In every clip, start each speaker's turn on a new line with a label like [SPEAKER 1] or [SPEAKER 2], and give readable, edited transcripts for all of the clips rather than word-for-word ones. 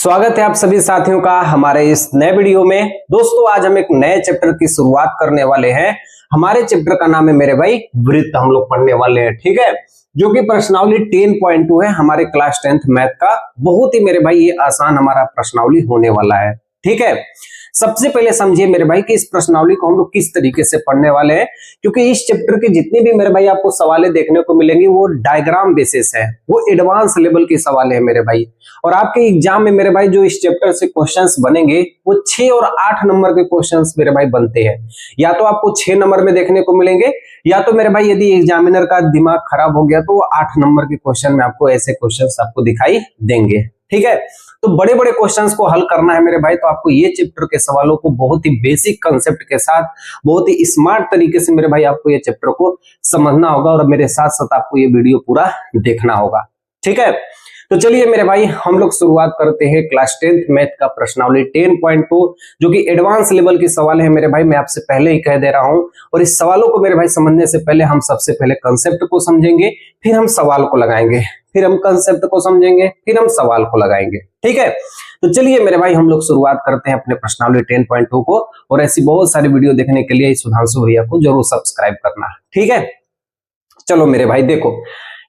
[SPEAKER 1] स्वागत है आप सभी साथियों का हमारे इस नए वीडियो में। दोस्तों आज हम एक नए चैप्टर की शुरुआत करने वाले हैं। हमारे चैप्टर का नाम है मेरे भाई वृत्त। हम लोग पढ़ने वाले हैं, ठीक है, जो कि प्रश्नावली 10.2 है हमारे क्लास 10th मैथ का। बहुत ही मेरे भाई ये आसान हमारा प्रश्नावली होने वाला है, ठीक है। सबसे पहले समझिए मेरे भाई कि इस प्रश्नावली को हम लोग किस तरीके से पढ़ने वाले हैं, क्योंकि इस चैप्टर के जितने भी मेरे भाई आपको सवालें देखने को मिलेंगी वो डायग्राम बेसिस है, वो एडवांस लेवल की सवालें हैं मेरे भाई। और आपके एग्जाम में मेरे भाई जो इस चैप्टर से क्वेश्चंस बनेंगे वो 6 और 8 नंबर के क्वेश्चंस मेरे भाई बनते हैं। या तो आपको 6 नंबर में देखने को मिलेंगे, या तो मेरे भाई यदि एग्जामिनर का दिमाग खराब हो गया तो 8 नंबर के क्वेश्चन में आपको ऐसे क्वेश्चंस आपको दिखाई देंगे, ठीक है। तो बड़े बड़े क्वेश्चंस को हल करना है मेरे भाई, तो आपको ये चैप्टर के सवालों को बहुत ही बेसिक कंसेप्ट के साथ बहुत ही स्मार्ट तरीके से मेरे भाई आपको ये चैप्टर को समझना होगा और मेरे साथ साथ आपको ये वीडियो पूरा देखना होगा, ठीक है। तो चलिए मेरे भाई हम लोग शुरुआत करते हैं क्लास 10th मैथ का प्रश्नावली 10.2, जो कि एडवांस लेवल की सवाल है मेरे भाई। मैं आपसे पहले ही कह दे रहा हूं, और इस सवालों को मेरे भाई समझने से पहले हम सबसे पहले कंसेप्ट को समझेंगे, फिर हम सवाल को लगाएंगे, फिर हम कंसेप्ट को समझेंगे, फिर हम सवाल को लगाएंगे, ठीक है। तो चलिए मेरे भाई हम लोग शुरुआत करते हैं अपने प्रश्नावली 10.2 को। और ऐसी बहुत सारी वीडियो देखने के लिए इस सुधांशु भैया को जरूर सब्सक्राइब करना, ठीक है। चलो मेरे भाई देखो,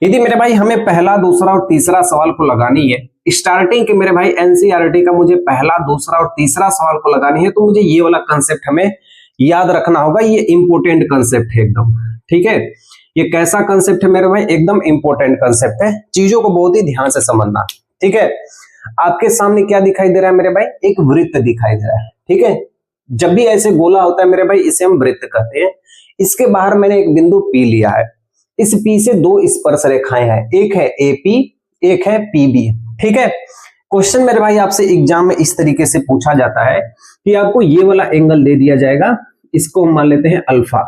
[SPEAKER 1] यदि मेरे भाई हमें पहला, दूसरा और तीसरा सवाल को लगानी है, स्टार्टिंग के मेरे भाई एनसीईआरटी का मुझे पहला, दूसरा और तीसरा सवाल को लगानी है, तो मुझे ये वाला कंसेप्ट हमें याद रखना होगा। ये इंपोर्टेंट कंसेप्ट है एकदम, ठीक है। ये कैसा कंसेप्ट है मेरे भाई? एकदम इंपोर्टेंट कंसेप्ट है, चीजों को बहुत ही ध्यान से समझना, ठीक है। आपके सामने क्या दिखाई दे रहा है मेरे भाई? एक वृत्त दिखाई दे रहा है, ठीक है। जब भी ऐसे गोला होता है मेरे भाई इसे हम वृत्त कहते हैं। इसके बाहर मैंने एक बिंदु पी लिया है, इस पी से दो स्पर्श रेखाएं हैं, एक है एपी, एक है पीबी, ठीक है। क्वेश्चन मेरे भाई आपसे एग्जाम में इस तरीके से पूछा जाता है कि आपको ये वाला एंगल दे दिया जाएगा, इसको हम मान लेते हैं अल्फा,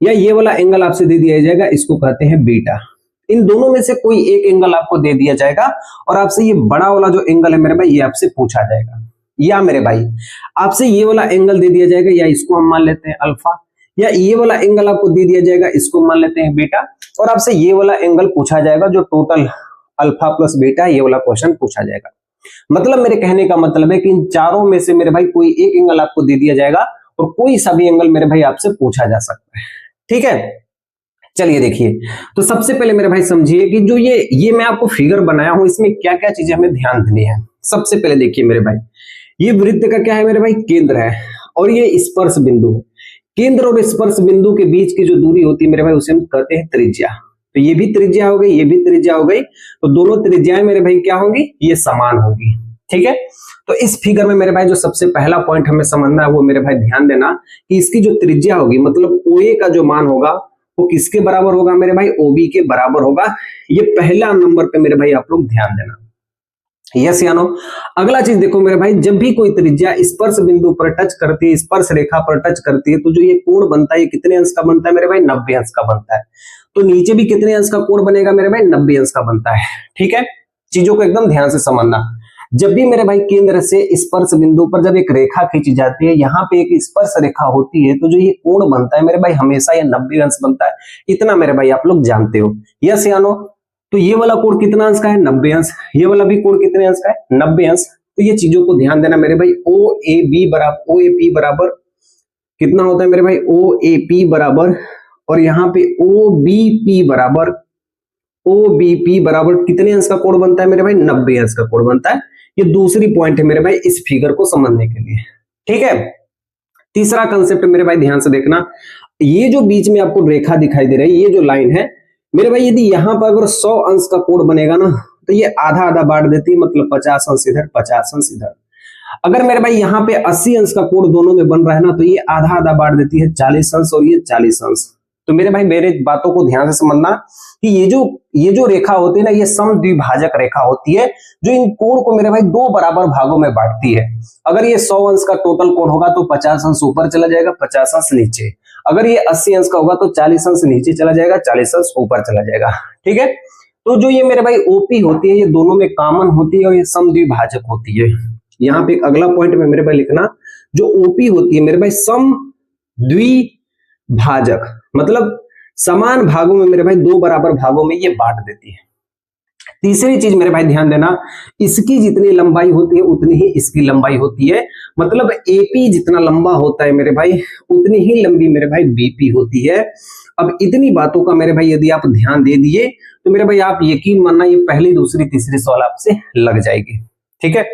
[SPEAKER 1] या ये वाला एंगल आपसे दे दिया जाएगा, इसको कहते हैं बीटा। इन दोनों में से कोई एक एंगल आपको दे दिया जाएगा और आपसे ये बड़ा वाला जो एंगल है मेरे भाई ये आपसे पूछा जाएगा। या मेरे भाई आपसे ये वाला एंगल दे दिया जाएगा, या इसको हम मान लेते हैं अल्फा, या ये वाला एंगल आपको दे दिया जाएगा, इसको मान लेते हैं बीटा, और आपसे ये वाला एंगल पूछा जाएगा जो टोटल अल्फा प्लस बीटा, ये वाला क्वेश्चन पूछा जाएगा। मतलब मेरे कहने का मतलब है कि इन चारों में से मेरे भाई कोई एक एंगल आपको दे दिया जाएगा और कोई सा भी एंगल मेरे भाई आपसे पूछा जा सकता है, ठीक है। चलिए देखिए, तो सबसे पहले मेरे भाई समझिए कि जो ये मैं आपको फिगर बनाया हूं, इसमें क्या क्या चीजें हमें ध्यान देनी है। सबसे पहले देखिए मेरे भाई, ये वृत्त का क्या है मेरे भाई? केंद्र है, और ये स्पर्श बिंदु है। केंद्र और स्पर्श बिंदु के बीच की जो दूरी होती है मेरे भाई उसे हम कहते हैं त्रिज्या। तो ये भी त्रिज्या हो गई, ये भी त्रिज्या हो गई, तो दोनों त्रिज्याएं मेरे भाई क्या होंगी? ये समान होगी, ठीक है। तो इस फिगर में मेरे भाई जो सबसे पहला पॉइंट हमें समझना है वो मेरे भाई ध्यान देना कि इसकी जो त्रिज्या होगी, मतलब OA का जो मान होगा वो किसके बराबर होगा मेरे भाई? OB के बराबर होगा। ये पहला नंबर पे मेरे भाई आप लोग ध्यान देना, यस या नो। अगला चीज देखो मेरे भाई, जब भी कोई त्रिज्या स्पर्श बिंदु पर टच करती है, स्पर्श रेखा पर टच करती है, तो जो ये कोण बनता है ये कितने अंश का बनता है मेरे भाई? 90 अंश का बनता है। तो नीचे भी कितने अंश का कोण बनेगा मेरे भाई? 90 अंश का बनता है, ठीक है। चीजों को एकदम ध्यान से समझना। जब भी मेरे भाई केंद्र से स्पर्श बिंदु पर जब एक रेखा खींची जाती है, यहाँ पे एक स्पर्श रेखा होती है, तो जो ये कोण बनता है मेरे भाई हमेशा ये 90 अंश बनता है। इतना मेरे भाई आप लोग जानते हो, यस या नो। तो ये वाला कोण कितना अंश का है? 90 अंश। ये वाला भी कोण कितने अंश का है? 90 अंश। तो ये चीजों को ध्यान देना मेरे भाई। OAP बराबर कितना होता है मेरे भाई? OAP बराबर, और यहाँ पे OBP बराबर कितने अंश का कोण बनता है मेरे भाई? 90 अंश का कोण बनता है। ये दूसरी पॉइंट है मेरे भाई इस फिगर को समझने के लिए, ठीक है। तीसरा कंसेप्ट मेरे भाई ध्यान से देखना, ये जो बीच में आपको रेखा दिखाई दे रही है, ये जो लाइन है मेरे भाई, यदि यहाँ पर अगर 100 अंश का कोण बनेगा ना, तो ये आधा आधा बांट देती है, मतलब 50 अंश इधर, 50 अंश इधर। अगर मेरे भाई यहाँ पे 80 अंश का कोण दोनों में बन रहा है ना, तो ये आधा आधा बांट देती है, 40 अंश और ये 40 अंश। तो मेरे भाई मेरे बातों को ध्यान से समझना कि ये जो रेखा होती है ना, ये समद्विभाजक रेखा होती है, जो इन कोण को मेरे भाई दो बराबर भागों में बांटती है। अगर ये 100 अंश का टोटल कोण होगा तो 50 अंश ऊपर चला जाएगा, 50 अंश नीचे। अगर ये 80 अंश का होगा तो 40 अंश नीचे चला जाएगा, 40 अंश ऊपर चला जाएगा, ठीक है। तो जो ये मेरे भाई OP होती है, ये दोनों में कॉमन होती है और ये समद्विभाजक होती है। यहाँ पे एक अगला पॉइंट में मेरे भाई लिखना, जो OP होती है मेरे भाई समद्विभाजक, मतलब समान भागों में मेरे भाई दो बराबर भागों में ये बांट देती है। तीसरी चीज मेरे भाई ध्यान देना, इसकी जितनी लंबाई होती है उतनी ही इसकी लंबाई होती है, मतलब एपी जितना लंबा होता है मेरे भाई उतनी ही लंबी मेरे भाई बीपी होती है। अब इतनी बातों का मेरे भाई यदि आप ध्यान दे दिए तो मेरे भाई आप यकीन मानना ये पहली दूसरी तीसरी सवाल आपसे लग जाएगी। ठीक है,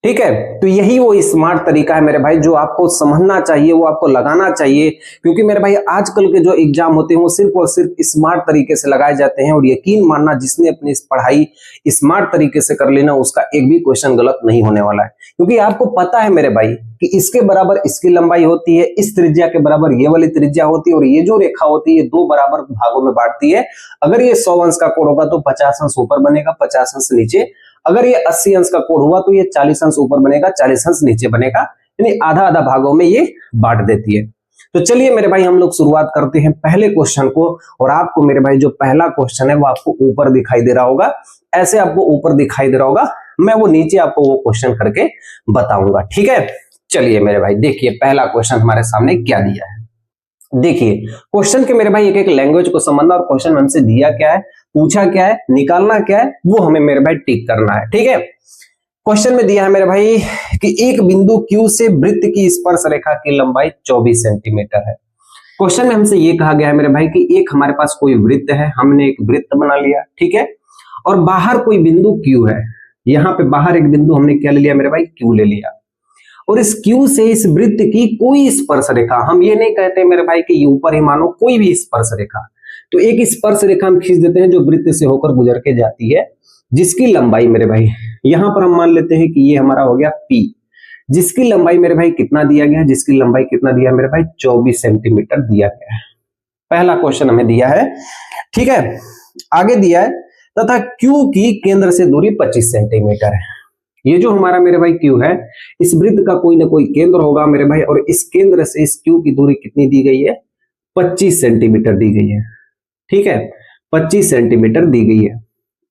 [SPEAKER 1] ठीक है, तो यही वो स्मार्ट तरीका है मेरे भाई जो आपको समझना चाहिए, वो आपको लगाना चाहिए, क्योंकि मेरे भाई आजकल के जो एग्जाम होते हैं वो सिर्फ और सिर्फ स्मार्ट तरीके से लगाए जाते हैं। और यकीन मानना जिसने अपनी इस पढ़ाई स्मार्ट तरीके से कर लेना उसका एक भी क्वेश्चन गलत नहीं होने वाला है, क्योंकि आपको पता है मेरे भाई कि इसके बराबर इसकी लंबाई होती है, इस त्रिज्या के बराबर ये वाली त्रिज्या होती है, और ये जो रेखा होती है दो बराबर भागों में बांटती है। अगर ये 100 अंश का कोण होगा तो 50 अंश ऊपर बनेगा, 50 अंश नीचे। अगर ये 80 अंश का कोण हुआ तो ये 40 अंश ऊपर बनेगा, 40 अंश नीचे बनेगा, यानी आधा आधा भागों में ये बांट देती है। तो चलिए मेरे भाई हम लोग शुरुआत करते हैं पहले क्वेश्चन को। और आपको मेरे भाई जो पहला क्वेश्चन है वो आपको ऊपर दिखाई दे रहा होगा, ऐसे आपको ऊपर दिखाई दे रहा होगा, मैं वो नीचे आपको वो क्वेश्चन करके बताऊंगा। ठीक है, चलिए मेरे भाई देखिए पहला क्वेश्चन हमारे सामने क्या दिया है। देखिए क्वेश्चन के मेरे भाई एक एक लैंग्वेज को समझना, और क्वेश्चन हमसे दिया क्या है, पूछा क्या है, निकालना क्या है, वो हमें मेरे भाई टिक करना है। ठीक है, क्वेश्चन में दिया है मेरे भाई कि एक बिंदु Q से वृत्त की स्पर्श रेखा की लंबाई 24 सेंटीमीटर है। क्वेश्चन में हमसे ये कहा गया है मेरे भाई कि एक हमारे पास कोई वृत्त है, हमने एक वृत्त बना लिया, ठीक है, और बाहर कोई बिंदु Q है, यहाँ पे बाहर एक बिंदु हमने क्या ले लिया मेरे भाई, Q ले लिया, और इस Q से इस वृत्त की कोई स्पर्श रेखा, हम ये नहीं कहते मेरे भाई कि ऊपर ही मानो कोई भी स्पर्श रेखा, तो एक स्पर्श रेखा हम खींच देते हैं जो वृत्त से होकर गुजर के जाती है, जिसकी लंबाई मेरे भाई यहां पर हम मान लेते हैं कि ये हमारा हो गया P, जिसकी लंबाई मेरे भाई कितना दिया गया है, जिसकी लंबाई कितना दिया मेरे भाई 24 सेंटीमीटर दिया गया है। पहला क्वेश्चन हमें दिया है। ठीक है, आगे दिया है तथा Q की केंद्र से दूरी 25 सेंटीमीटर है। ये जो हमारा मेरे भाई Q है, इस वृत्त का कोई ना कोई केंद्र होगा मेरे भाई, और इस केंद्र से इस Q की दूरी कितनी दी गई है, 25 सेंटीमीटर दी गई है। ठीक है, 25 सेंटीमीटर दी गई है।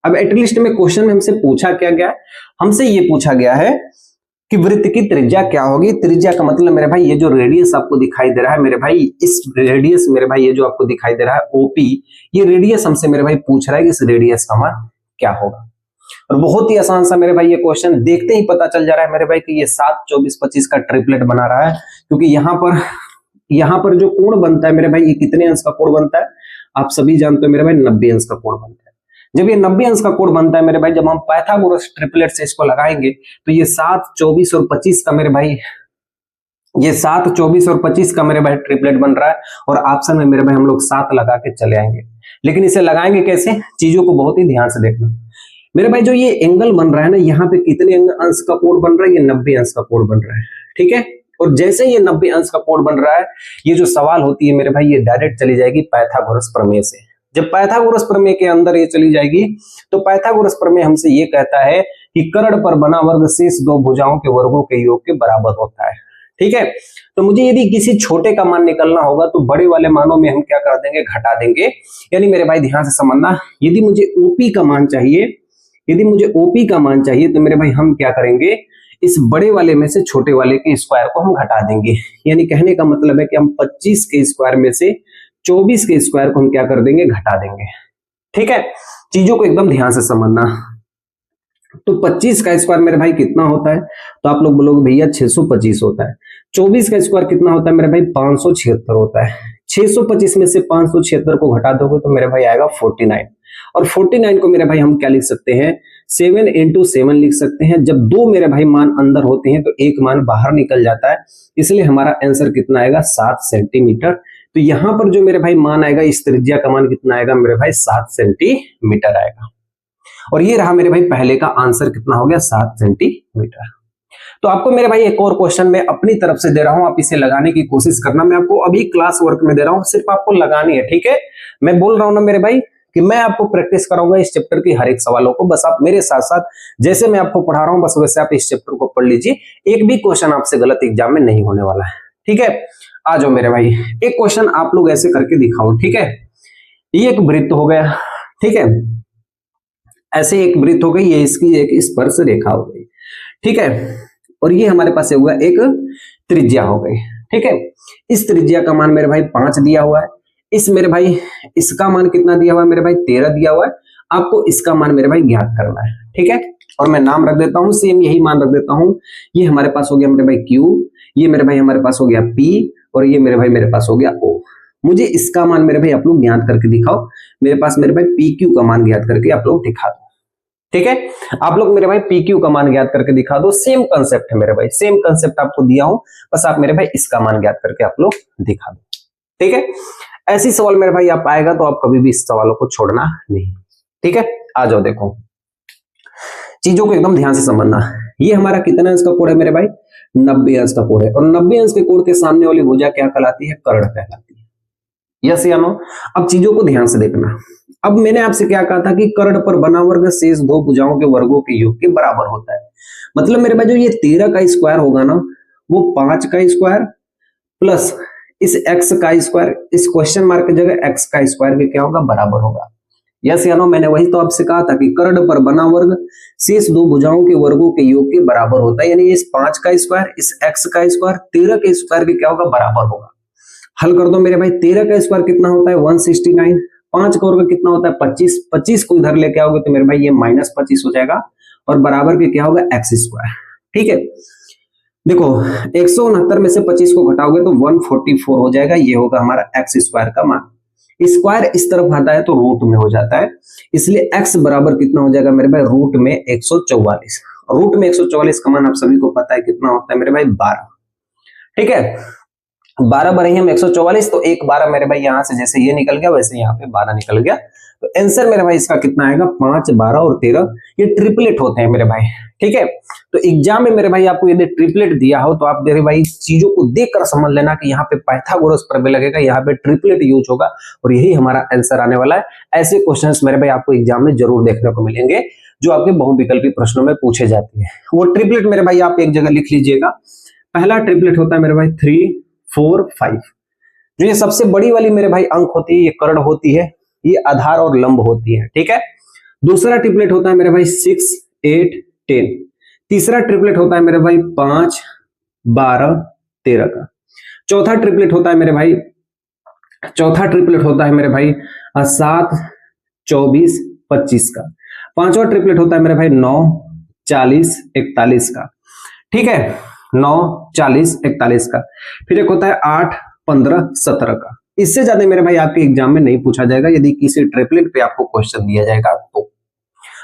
[SPEAKER 1] अब एटलीस्ट में क्वेश्चन में हमसे पूछा क्या गया, हमसे ये पूछा गया है कि वृत्त की त्रिज्या क्या होगी। त्रिज्या का मतलब मेरे भाई ये जो रेडियस आपको दिखाई दे रहा है मेरे भाई, इस रेडियस मेरे भाई ये जो आपको दिखाई दे रहा है OP, ये रेडियस हमसे मेरे भाई पूछ रहा है कि इस रेडियस का मान क्या होगा। और बहुत ही आसान सा मेरे भाई ये क्वेश्चन देखते ही पता चल जा रहा है मेरे भाई कि ये 7, 24, 25 का ट्रिपलेट बना रहा है, क्योंकि यहाँ पर जो कोण बनता है मेरे भाई ये कितने अंश का कोण बनता है, आप सभी जानते हो मेरे भाई 90 अंश का कोण बनता है। जब ये 90 अंश का कोण बनता है मेरे भाई, जब हम पाइथागोरस ट्रिपलेट से इसको लगाएंगे तो ये 7, 24 और 25 का मेरे भाई, ये 7, 24 और 25 का मेरे भाई ट्रिपलेट बन रहा है, और ऑप्शन में मेरे भाई हम लोग 7 लगा के चले आएंगे। लेकिन इसे लगाएंगे कैसे, चीजों को बहुत ही ध्यान से देखना मेरे भाई। जो ये एंगल बन रहा है ना, यहाँ पे कितने अंश का कोण बन रहा है, ये 90 अंश का कोण बन रहा है। ठीक है, और जैसे ये 90 अंश का कोण बन रहा है, ये जो सवाल होती है मेरे भाई ये डायरेक्ट चली जाएगी पाइथागोरस प्रमेय से। जब पाइथागोरस प्रमेय के अंदर ये चली जाएगी तो पाइथागोरस प्रमेय हमसे ये कहता है कि कर्ण पर बना वर्ग शेष दो भुजाओं के वर्गों के योग के बराबर होता है। ठीक है, तो मुझे यदि किसी छोटे का मान निकलना होगा तो बड़े वाले मानों में हम क्या कर देंगे, घटा देंगे। यानी मेरे भाई ध्यान से समझना, यदि मुझे OP का मान चाहिए, यदि मुझे OP का मान चाहिए तो मेरे भाई हम क्या करेंगे, इस बड़े वाले में से छोटे वाले के स्क्वायर को हम घटा देंगे। यानी कहने का मतलब है कि हम 25 के स्क्वायर में से 24 के स्क्वायर को हम क्या कर देंगे, घटा देंगे। ठीक है, चीजों को एकदम ध्यान से समझना। तो 25 का स्क्वायर मेरे भाई कितना होता है, तो आप लोग बोलोगे भैया 625 होता है। 24 का स्क्वायर कितना होता है मेरे भाई, 576 होता है। 625 में से 576 को घटा दोगे तो मेरे भाई आएगा 49, और 49 को मेरे भाई हम क्या लिख सकते हैं, 7 into 7 लिख सकते हैं। जब दो मेरे भाई मान अंदर होते हैं तो एक मान बाहर निकल जाता है, इसलिए हमारा आंसर कितना आएगा, 7 सेंटीमीटर। तो यहाँ पर जो मेरे भाई मान आएगा, इस त्रिज्या का मान कितना आएगा मेरे भाई, 7 सेंटीमीटर आएगा। और ये रहा मेरे भाई पहले का आंसर, कितना हो गया, 7 सेंटीमीटर। तो आपको मेरे भाई एक और क्वेश्चन मैं अपनी तरफ से दे रहा हूं, आप इसे लगाने की कोशिश करना। मैं आपको अभी क्लास वर्क में दे रहा हूं, सिर्फ आपको लगानी है। ठीक है, मैं बोल रहा हूं ना मेरे भाई कि मैं आपको प्रैक्टिस कराऊंगा इस चैप्टर की हर एक सवालों को, बस आप मेरे साथ साथ जैसे मैं आपको पढ़ा रहा हूं बस वैसे आप इस चैप्टर को पढ़ लीजिए। एक भी क्वेश्चन आपसे गलत एग्जाम में नहीं होने वाला है। ठीक है, आ जाओ मेरे भाई, एक क्वेश्चन आप लोग ऐसे करके दिखाओ। ठीक है, ये एक वृत्त हो गया, ठीक है, ऐसे एक वृत्त हो गई, ये इसकी एक स्पर्श रेखा हो गई। ठीक है, और ये हमारे पास हुआ एक त्रिज्या हो गई। ठीक है, इस त्रिज्या का मान मेरे भाई 5 दिया हुआ है, इस मेरे भाई इसका मान कितना दिया हुआ है मेरे भाई, 13 दिया हुआ है, आपको इसका मान मेरे भाई ज्ञात करना है, ठीक है। और मैं नाम रख देता हूं, सेम यही मान रख देता हूं। ये हमारे पास हो गया मेरे भाई Q, ये मेरे भाई हमारे पास हो गया P, और ये मेरे भाई मेरे पास हो गया O। मुझे इसका मान मेरे भाई आप लोग ज्ञात करके दिखाओ। मेरे पास मेरे भाई PQ का मान ज्ञात करके आप लोग दिखा दो, ठीक है। आप लोग मेरे भाई PQ का मान ज्ञात करके दिखा दो। सेम कंसेप्ट है मेरे भाई, सेम कंसेप्ट आपको दिया हूं, बस आप मेरे भाई इसका मान ज्ञात करके आप लोग दिखा दो, ठीक है। ऐसी सवाल मेरे भाई आप आएगा तो आप कभी भी इस सवालों को छोड़ना नहीं, ठीक है। आ जाओ, देखो चीजों को एकदम ध्यान से समझना। ये हमारा कितना अंश का कोण है मेरे भाई? 90 अंश का कोण है। और 90 अंश के कोण के सामने वाली भुजा क्या कहलाती है? कर्ण कहलाती है। यस या नो? अब चीजों को ध्यान से देखना। अब मैंने आपसे क्या कहा था कि कर्ण पर बना वर्ग शेष दो भुजाओं के वर्गों के योग के बराबर होता है। मतलब मेरे भाई जो ये 13 का स्क्वायर होगा ना, वो 5 का स्क्वायर प्लस इस x का स्क्वायर, इस क्वेश्चन मार्क की जगह x का स्क्वायर के क्या होगा? बराबर होगा। यस या नो? मैंने वही तो आपसे कहा था कि कर्ण पर बना वर्ग शेष दो भुजाओं के वर्गों के योग के बराबर होता है। यानी इस 5 का स्क्वायर, इस x का स्क्वायर 13 के स्क्वायर के क्या होगा? बराबर होगा। हल कर दो मेरे भाई। 13 का स्क्वायर कितना होता है? 169। 5 का वर्ग कितना होता है? 25। 25 को इधर लेके आओगे तो मेरे भाई ये -25 हो जाएगा, और बराबर के क्या होगा? x स्क्वायर, ठीक है। देखो 169 में से 25 को घटाओगे तो 144 हो जाएगा। ये होगा हमारा x स्क्वायर का मान। स्क्वायर इस तरफ आता है तो रूट में हो जाता है, इसलिए x बराबर कितना हो जाएगा मेरे भाई? रूट में 144। रूट में 144 का मान आप सभी को पता है कितना होता है मेरे भाई? 12, ठीक है। 12 बढ़े हम 144, तो एक 12 मेरे भाई यहाँ से जैसे ये निकल गया वैसे यहाँ पे 12 निकल गया। तो आंसर मेरे भाई इसका कितना आएगा? 5, 12 और 13। ये ट्रिपलेट होते हैं मेरे भाई, ठीक है। तो एग्जाम में मेरे भाई आपको यदि ट्रिपलेट दिया हो तो आप मेरे भाई चीजों को देखकर समझ लेना कि यहाँ पे पाइथागोरस प्रमेय लगेगा, यहाँ पे ट्रिपलेट यूज होगा, और यही हमारा आंसर आने वाला है। ऐसे क्वेश्चंस मेरे भाई आपको एग्जाम में जरूर देखने को मिलेंगे जो आपके बहुविकल्पी प्रश्नों में पूछे जाते हैं। वो ट्रिपलेट मेरे भाई आप एक जगह लिख लीजिएगा। पहला ट्रिपलेट होता है मेरे भाई 3, 4, 5। जो ये सबसे बड़ी वाली मेरे भाई अंक होती है, ये कर्ण होती है, ये आधार और लंब होती है, ठीक है। दूसरा ट्रिपलेट होता है मेरे भाई 6, 8, 10। तीसरा ट्रिपलेट होता है मेरे भाई 5, 12, 13 का। चौथा ट्रिपलेट होता है मेरे भाई 7, 24, 25 का। पांचवा ट्रिपलेट होता है मेरे भाई 9, 40, 41 का, ठीक है। 9, 40, 41 का। फिर एक होता है 8, 15, 17 का। इससे ज्यादा मेरे भाई आपके एग्जाम में नहीं पूछा जाएगा यदि किसी ट्रिपलेट पे आपको क्वेश्चन दिया जाएगा तो।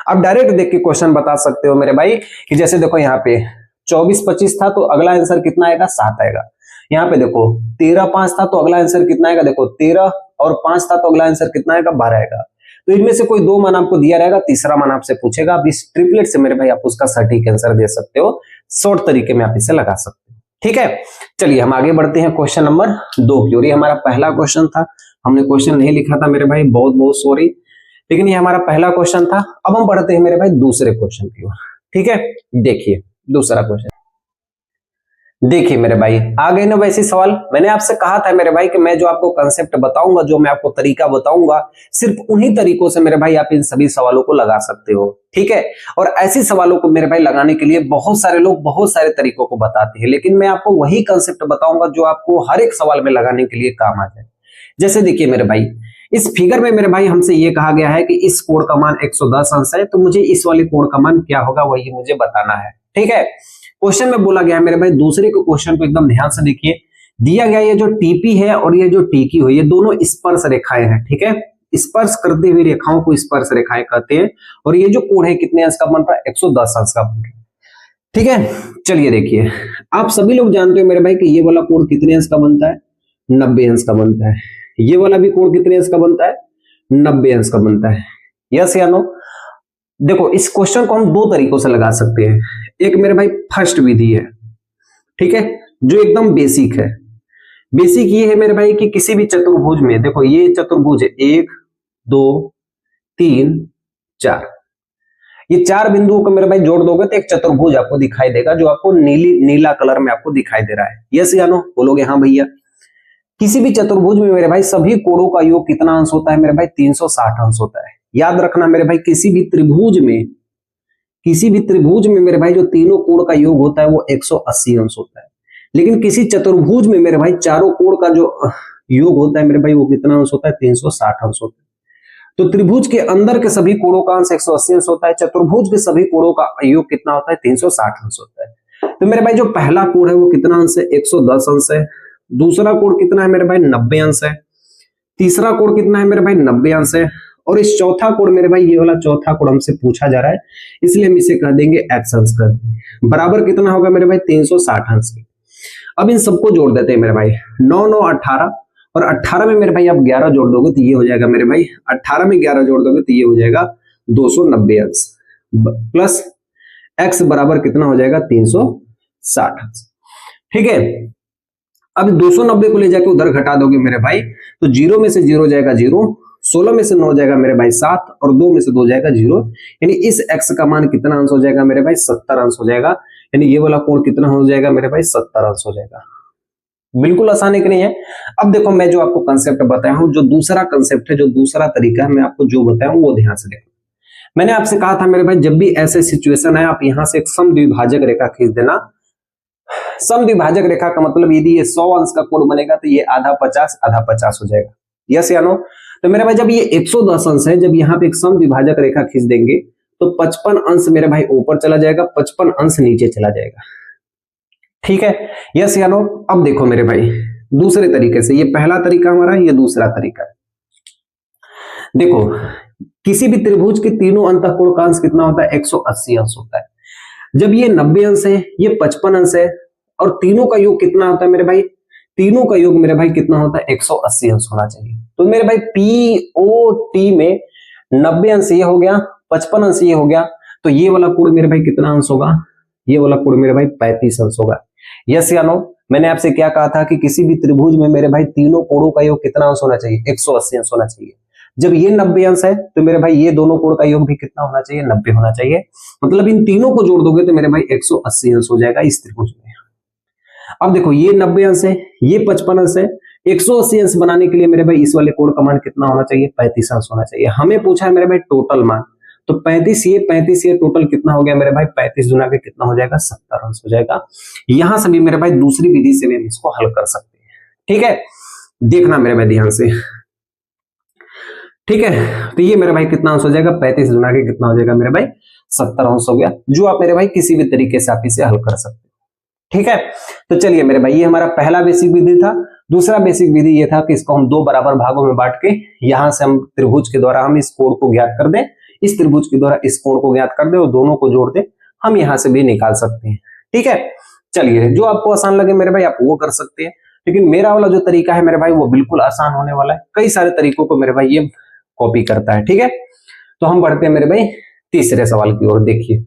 [SPEAKER 1] अब डायरेक्ट देख के क्वेश्चन बता सकते हो मेरे भाई कि जैसे देखो यहाँ पे 24, 25 था तो अगला आंसर कितना आएगा? 7 आएगा। यहाँ पे देखो 13, 5 था तो अगला आंसर कितना आएगा? देखो 13 और 5 था तो अगला आंसर कितना आएगा? 12 आएगा। तो इनमें से कोई 2 मान आपको दिया रहेगा, तीसरा मान आपसे पूछेगा। अब इस ट्रिपलेट से मेरे भाई आप उसका सटीक आंसर दे सकते हो, शॉर्ट तरीके में आप इसे लगा सकते हो, ठीक है। चलिए हम आगे बढ़ते हैं क्वेश्चन नंबर 2 की ओर। ये हमारा पहला क्वेश्चन था, हमने क्वेश्चन नहीं लिखा था मेरे भाई, बहुत बहुत सॉरी, लेकिन ये हमारा पहला क्वेश्चन था। अब हम बढ़ते हैं मेरे भाई दूसरे क्वेश्चन की ओर, ठीक है। देखिए दूसरा क्वेश्चन, देखिए मेरे भाई आ गए ना वैसे सवाल। मैंने आपसे कहा था मेरे भाई कि मैं जो आपको कंसेप्ट बताऊंगा, जो मैं आपको तरीका बताऊंगा, सिर्फ उन्हीं तरीकों से मेरे भाई आप इन सभी सवालों को लगा सकते हो, ठीक है। और ऐसे सवालों को मेरे भाई लगाने के लिए बहुत सारे लोग बहुत सारे तरीकों को बताते हैं, लेकिन मैं आपको वही कंसेप्ट बताऊंगा जो आपको हर एक सवाल में लगाने के लिए काम आ जाए। जैसे देखिए मेरे भाई इस फिगर में मेरे भाई हमसे ये कहा गया है कि इस कोण का मान 110 अंश है, तो मुझे इस वाले कोण का मान क्या होगा वही मुझे बताना है, ठीक है। क्वेश्चन में बोला गया है मेरे भाई, दूसरे को क्वेश्चन को एकदम ध्यान से देखिए। दिया गया ये जो टीपी है और ये जो टीकी हुई, ये दोनों स्पर्श रेखाएं हैं, ठीक है। स्पर्श करती हुई रेखाओं को स्पर्श रेखाएं कहते हैं। और ये जो कोण है कितने अंश का बन रहा है? 110 अंश का बन रहा है, ठीक है। चलिए देखिए, आप सभी लोग जानते हो मेरे भाई कि ये वाला कोण कितने अंश का बनता है? 90 अंश का बनता है। ये वाला भी कोण कितने अंश का बनता है? 90 अंश का बनता है। यस या नो? देखो इस क्वेश्चन को हम 2 तरीकों से लगा सकते हैं। एक मेरे भाई फर्स्ट विधि है, ठीक है, जो एकदम बेसिक है। बेसिक ये है मेरे भाई कि किसी भी चतुर्भुज में, देखो ये चतुर्भुज है 1, 2, 3, 4, ये 4 बिंदुओं को मेरे भाई जोड़ दोगे तो एक चतुर्भुज आपको दिखाई देगा, जो आपको नीला कलर में आपको दिखाई दे रहा है। यस या नो? बोलोगे हाँ भैया। किसी भी चतुर्भुज में मेरे भाई सभी कोणों का योग कितना अंश होता है मेरे भाई? 360 अंश होता है। याद रखना मेरे भाई, किसी भी त्रिभुज में मेरे भाई जो तीनों कोण का योग होता है वो 180 अंश होता है। लेकिन किसी चतुर्भुज में मेरे भाई चारों कोण का जो योग होता है मेरे भाई वो कितना अंश होता है? 360 अंश होता है। तो त्रिभुज के अंदर के सभी कोणों का अंश 180 अंश होता है, चतुर्भुज के सभी कोणों का योग कितना होता है 360 अंश होता है। तो मेरे भाई जो पहला कोण है वो कितना अंश है 110 अंश है, दूसरा कोण कितना है मेरे भाई 90 अंश है, तीसरा कोण कितना है मेरे भाई 90 अंश है, और इस चौथा कोण मेरे भाई ये वाला चौथा कोण हमसे पूछा जा रहा है, इसलिए हम इसे कह देंगे x अंश कर देंगे। बराबर कितना होगा मेरे भाई 360 अंश के। अब इन सबको जोड़ देते हैं मेरे भाई, 9 9 18 और 18 में मेरे भाई आप 11 जोड़ दोगे तो ये हो जाएगा मेरे भाई, 18 में 11 जोड़ दोगे तो ये हो जाएगा 290 अंश प्लस x बराबर कितना हो जाएगा 360 अंश। ठीक है, अब 290 को ले जाके उधर घटा दोगे मेरे भाई तो 0 में से 0 जाएगा 0, 16 में से 9 जाएगा मेरे भाई 7 और 2 में से 2 जाएगा 0, यानी इस x का मान कितना अंश हो जाएगा मेरे भाई 70 अंश हो जाएगा, यानी ये वाला कोण कितना हो जाएगा मेरे भाई 70 अंश हो जाएगा। बिल्कुल आसान है कि नहीं है। अब देखो मैं जो आपको कंसेप्ट बताया हूं, जो दूसरा कंसेप्ट है, जो दूसरा तरीका है, मैं आपको जो बताया हूं वो ध्यान से देखो। मैंने आपसे कहा था मेरे भाई जब भी ऐसे सिचुएशन है आप यहां से एक समद्विभाजक रेखा खींच देना। समद्विभाजक रेखा का मतलब यदि ये 100 अंश का कोण बनेगा तो ये आधा 50 हो जाएगा, यस या नो। तो मेरे भाई जब ये 110 अंश है, जब यहाँ पे एक समद्विभाजक रेखा खींच देंगे तो 55 अंश मेरे भाई ऊपर चला जाएगा, 55 अंश नीचे चला जाएगा। ठीक है, यस या नो। अब देखो मेरे भाई दूसरे तरीके से, ये पहला तरीका हमारा है, ये दूसरा तरीका है। देखो किसी भी त्रिभुज के तीनों अंतःकोण का अंश कितना होता है 180 अंश होता है। जब ये 90 अंश है, ये 55 अंश है और तीनों का योग कितना होता है मेरे भाई, तीनों का योग मेरे भाई कितना होता है 180 अंश होना चाहिए। तो मेरे भाई POT में 90 अंश ये हो गया, 55 अंश ये हो गया, तो ये वाला कोण मेरे भाई कितना अंश होगा, ये वाला कोण मेरे भाई 35 अंश होगा, यस या नो। मैंने आपसे क्या कहा था कि किसी भी त्रिभुज में मेरे भाई तीनों कोणों का योग कितना अंश होना चाहिए 180 अंश होना चाहिए। जब ये 90 अंश है तो मेरे भाई ये दोनों कोण का योग भी कितना होना चाहिए 90 होना चाहिए, मतलब इन तीनों को जोड़ दोगे तो मेरे भाई 180 अंश हो जाएगा इस त्रिभुज में। अब देखो ये 90 अंश है, ये 55 अंश है, 180 अंश बनाने के लिए मेरे भाई इस वाले कोण का मान कितना होना चाहिए 35 अंश होना चाहिए। हमें पूछा है मेरे भाई टोटल मान, तो 35 ये टोटल कितना हो गया मेरे भाई 35 गुना के कितना हो जाएगा 70 अंश हो जाएगा। यहां से भी मेरे भाई दूसरी विधि से भी हम इसको हल कर सकते हैं। ठीक है, देखना मेरे भाई ध्यान से। ठीक है, तो ये मेरे भाई कितना अंश हो जाएगा 35 गुना के कितना हो जाएगा मेरे भाई 70 अंश हो गया, जो आप मेरे भाई किसी भी तरीके से आप इसे हल कर सकते हैं। ठीक है, तो चलिए मेरे भाई ये हमारा पहला बेसिक विधि था। दूसरा बेसिक विधि ये था कि इसको हम दो बराबर भागों में बांट के यहां से हम त्रिभुज के द्वारा हम इस कोण को ज्ञात कर दें, इस त्रिभुज के द्वारा इस कोण को ज्ञात कर दे और दोनों को जोड़ दे, हम यहां से भी निकाल सकते हैं। ठीक है, चलिए जो आपको आसान लगे मेरे भाई आप वो कर सकते हैं, लेकिन मेरा वाला जो तरीका है मेरे भाई वो बिल्कुल आसान होने वाला है, कई सारे तरीकों को मेरे भाई ये कॉपी करता है। ठीक है, तो हम बढ़ते हैं मेरे भाई तीसरे सवाल की ओर। देखिए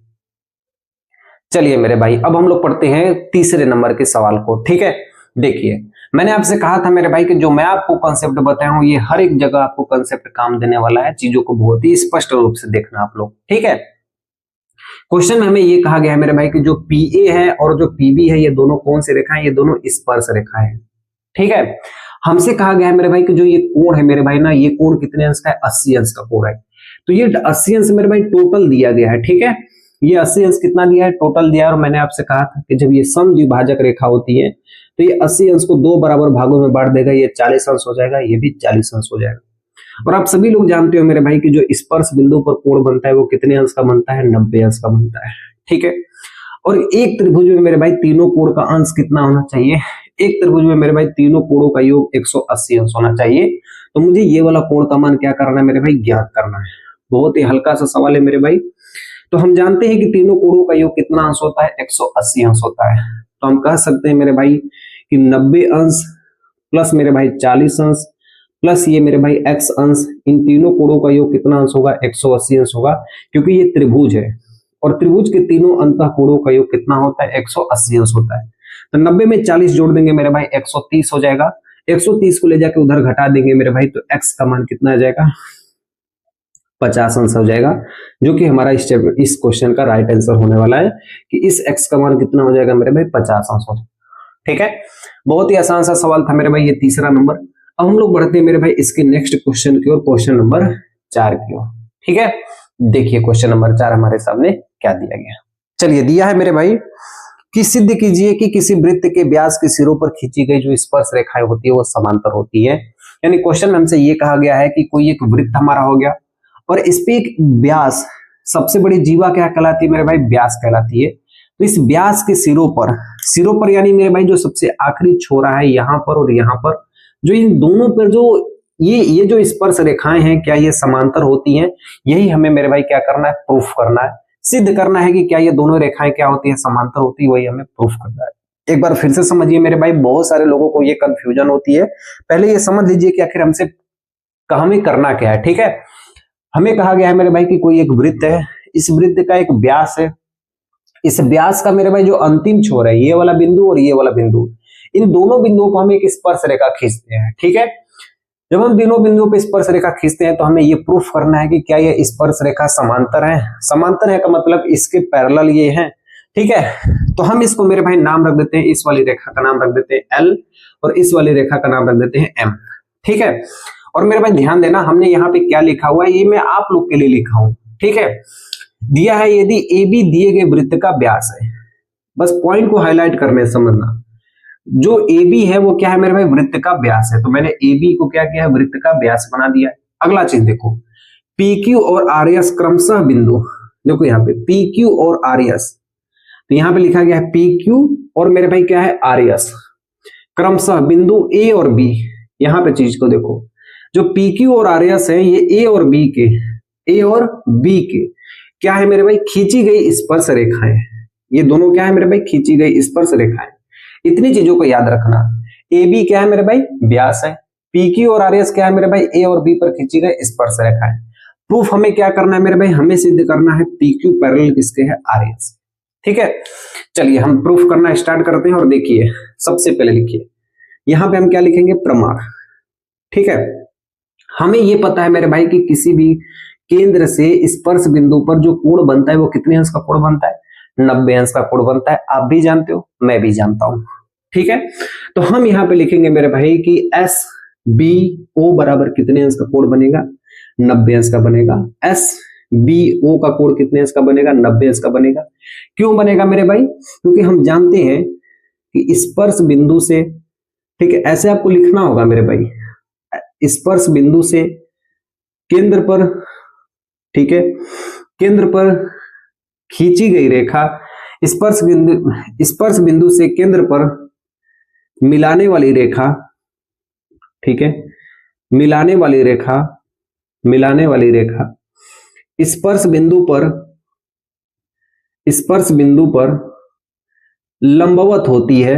[SPEAKER 1] चलिए मेरे भाई अब हम लोग पढ़ते हैं तीसरे नंबर के सवाल को। ठीक है, देखिए मैंने आपसे कहा था मेरे भाई कि जो मैं आपको कंसेप्ट बताया हूं ये हर एक जगह आपको कंसेप्ट काम देने वाला है, चीजों को बहुत ही स्पष्ट रूप से देखना आप लोग। ठीक है, क्वेश्चन में हमें ये कहा गया है मेरे भाई कि जो PA है और जो PB है ये दोनों कौन सी रेखा है, ये दोनों स्पर्श रेखा है। ठीक है, हमसे कहा गया है मेरे भाई कि जो ये कोण है मेरे भाई ना, ये कोण कितने अंश का है 80 अंश का कोण है। तो ये 80 अंश मेरे भाई टोटल दिया गया है। ठीक है, ये 80 अंश कितना दिया है टोटल दिया है, और मैंने आपसे कहा था कि जब ये समद्विभाजक रेखा होती है तो ये 80 अंश को दो बराबर भागों में बांट देगा, ये 40 अंश हो जाएगा, ये भी 40 अंश हो जाएगा। और आप सभी लोग जानते हो मेरे भाई कि जो स्पर्श बिंदु पर कोण बनता है वो कितने अंश का बनता है 90 अंश का बनता है। ठीक है, और एक त्रिभुज में मेरे भाई तीनों कोण का अंश कितना होना चाहिए, एक त्रिभुज में मेरे भाई तीनों कोणों का योग 180 अंश होना चाहिए। तो मुझे ये वाला कोण का मान क्या करना है मेरे भाई ज्ञात करना है। बहुत ही हल्का सा सवाल है मेरे भाई। तो हम जानते हैं कि तीनों कोणों का योग कितना अंश होता है 180 अंश होता है। तो हम कह सकते हैं मेरे भाई कि 90 अंश प्लस मेरे भाई 40 अंश प्लस ये मेरे भाई x अंश, इन तीनों कोणों का योग कितना अंश होगा 180 अंश होगा, क्योंकि ये त्रिभुज है और त्रिभुज के तीनों अंतः कोणों का योग कितना होता है 180 अंश होता है। तो 90 में 40 जोड़ देंगे मेरे भाई 130 हो जाएगा, 130 को ले जाके उधर घटा देंगे मेरे भाई तो x का मान कितना आ जाएगा 50 अंश हो जाएगा, जो कि हमारा इस क्वेश्चन का राइट आंसर होने वाला है कि इस x का मान कितना हो जाएगा मेरे भाई 50 अंश हो जाएगा। ठीक है, बहुत ही आसान सा सवाल था मेरे भाई ये तीसरा नंबर। अब हम लोग बढ़ते हैं मेरे भाई इसके नेक्स्ट क्वेश्चन की ओर, क्वेश्चन नंबर 4 की ओर। ठीक है, देखिए क्वेश्चन नंबर 4 हमारे सामने क्या दिया गया। चलिए दिया है मेरे भाई कि सिद्ध कीजिए कि किसी वृत्त के व्यास के सिरों पर खींची गई जो स्पर्श रेखाएं होती है वो समांतर होती है। यानी क्वेश्चन में हमसे ये कहा गया है कि कोई एक वृत्त हमारा हो गया और इस पे एक व्यास, सबसे बड़ी जीवा क्या कहलाती है मेरे भाई, व्यास कहलाती है। तो इस व्यास के सिरों पर यानी मेरे भाई जो सबसे आखिरी छोरा है यहाँ पर और यहाँ पर, जो इन दोनों पर जो ये जो स्पर्श रेखाएं हैं क्या ये समांतर होती हैं, यही हमें मेरे भाई क्या करना है, प्रूफ करना है, सिद्ध करना है कि क्या ये दोनों रेखाएं क्या होती है, समांतर होती है, वही हमें प्रूफ करना है। एक बार फिर से समझिए मेरे भाई, बहुत सारे लोगों को ये कंफ्यूजन होती है। पहले ये समझ लीजिए कि आखिर हमसे हमें करना क्या है। ठीक है, हमें कहा गया है मेरे भाई कि कोई एक वृत्त है, इस वृत्त का एक व्यास है, इस व्यास का मेरे भाई जो अंतिम छोर है, ये वाला बिंदु और ये वाला बिंदु, इन दोनों बिंदुओं को हम एक स्पर्श रेखा खींचते हैं। ठीक है, जब हम दोनों बिंदुओं पे स्पर्श रेखा खींचते हैं तो हमें ये प्रूफ करना है कि क्या ये स्पर्श रेखा समांतर है। समांतर है का मतलब इसके पैरेलल ये है। ठीक है, तो हम इसको मेरे भाई नाम रख देते हैं, इस वाली रेखा का नाम रख देते हैं L और इस वाली रेखा का नाम रख देते हैं M। ठीक है, और मेरे भाई ध्यान देना, हमने यहाँ पे क्या लिखा हुआ है, ये मैं आप लोग के लिए लिखा हूं। ठीक है, दिया है यदि AB दिए गए वृत्त का व्यास है, बस पॉइंट को हाईलाइट करने समझना, जो AB है वो क्या है मेरे भाई, वृत्त का व्यास है। तो मैंने AB को क्या किया है, वृत्त का व्यास बना दिया है। अगला चीज देखो, PQ और RS क्रमशः बिंदु, देखो यहाँ पे PQ और RS, तो यहाँ पे लिखा गया है PQ और मेरे भाई क्या है RS क्रमशः बिंदु A और B। यहाँ पे चीज को देखो, जो PQ और RS है ये A और B के क्या है मेरे भाई, खींची गई स्पर्श रेखाएं। ये दोनों क्या है मेरे भाई, खींची गई स्पर्श रेखाएं। इतनी चीजों को याद रखना, AB क्या है मेरे भाई, व्यास है, PQ और RS क्या है मेरे भाई, A और B पर खींची गई स्पर्श रेखाएं। प्रूफ हमें क्या करना है मेरे भाई, हमें सिद्ध करना है PQ पैरेलल किसके है, RS। ठीक है, चलिए हम प्रूफ करना स्टार्ट करते हैं और देखिए, सबसे पहले लिखिए यहां पे हम क्या लिखेंगे, प्रमाण। ठीक है, हमें ये पता है मेरे भाई कि किसी भी केंद्र से स्पर्श बिंदु पर जो कोण बनता है वो कितने अंश का कोण बनता है, 90 अंश का कोण बनता है। आप भी जानते हो, मैं भी जानता हूं। ठीक है, तो हम यहां पे लिखेंगे मेरे भाई कि SBO बराबर कितने अंश का कोण बनेगा, 90 अंश का बनेगा। SBO का कोण कितने अंश का बनेगा, 90 अंश का बनेगा। क्यों बनेगा मेरे भाई, क्योंकि हम जानते हैं कि स्पर्श बिंदु से, ठीक है, ऐसे आपको लिखना होगा मेरे भाई, स्पर्श बिंदु से केंद्र पर, ठीक है, केंद्र पर खींची गई रेखा स्पर्श बिंदु से केंद्र पर मिलाने वाली रेखा, ठीक है, मिलाने वाली रेखा स्पर्श बिंदु पर लंबवत होती है,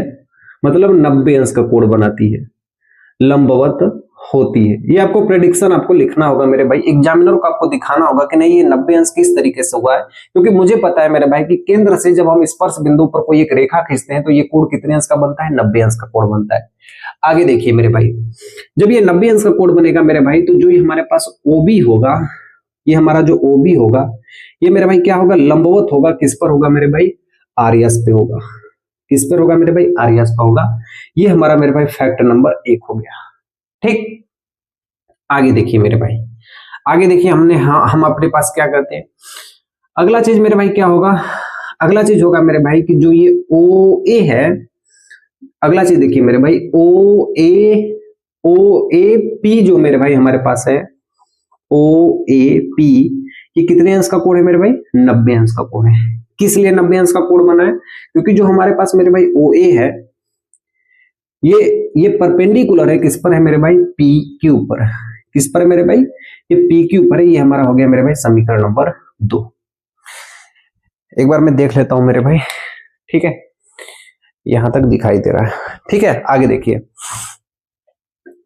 [SPEAKER 1] मतलब 90 अंश का कोण बनाती है, लंबवत होती है। ये आपको प्रेडिक्शन आपको लिखना होगा मेरे भाई, एग्जामिनर को आपको दिखाना होगा कि नहीं ये 90 अंश किस तरीके से हुआ है, क्योंकि मुझे पता है मेरे भाई कि केंद्र से जब हम स्पर्श बिंदु पर कोई एक रेखा खींचते हैं तो ये कोण कितने अंश का बनता है, 90 अंश का कोण बनता है। आगे देखिए मेरे भाई, जब ये 90 अंश का कोण बनेगा मेरे भाई, तो जो ये हमारे पास OB होगा, ये हमारा जो OB होगा, ये मेरे भाई क्या होगा, लंबवत होगा, किस पर होगा मेरे भाई, RS पे होगा। किस पर होगा मेरे भाई, RS पर होगा। ये हमारा मेरे भाई फैक्ट नंबर 1 हो गया। ठीक, आगे देखिए मेरे भाई, आगे देखिए हम अपने पास क्या करते हैं, अगला चीज मेरे भाई क्या होगा, अगला चीज होगा मेरे भाई कि जो ये OA है, अगला चीज देखिए मेरे भाई, OAP जो मेरे भाई हमारे पास है, OAP ये कितने अंश का कोण है मेरे भाई, 90 अंश का कोण है। किस लिए 90 अंश का कोण बना है, क्योंकि जो हमारे पास मेरे भाई OA है, ये परपेंडिकुलर है, किस पर है मेरे भाई, PQ पर। किस पर है मेरे भाई, ये PQ पर है। ये हमारा हो गया मेरे भाई समीकरण नंबर 2। एक बार मैं देख लेता हूं मेरे भाई, ठीक है, यहां तक दिखाई दे रहा है। ठीक है, आगे देखिए,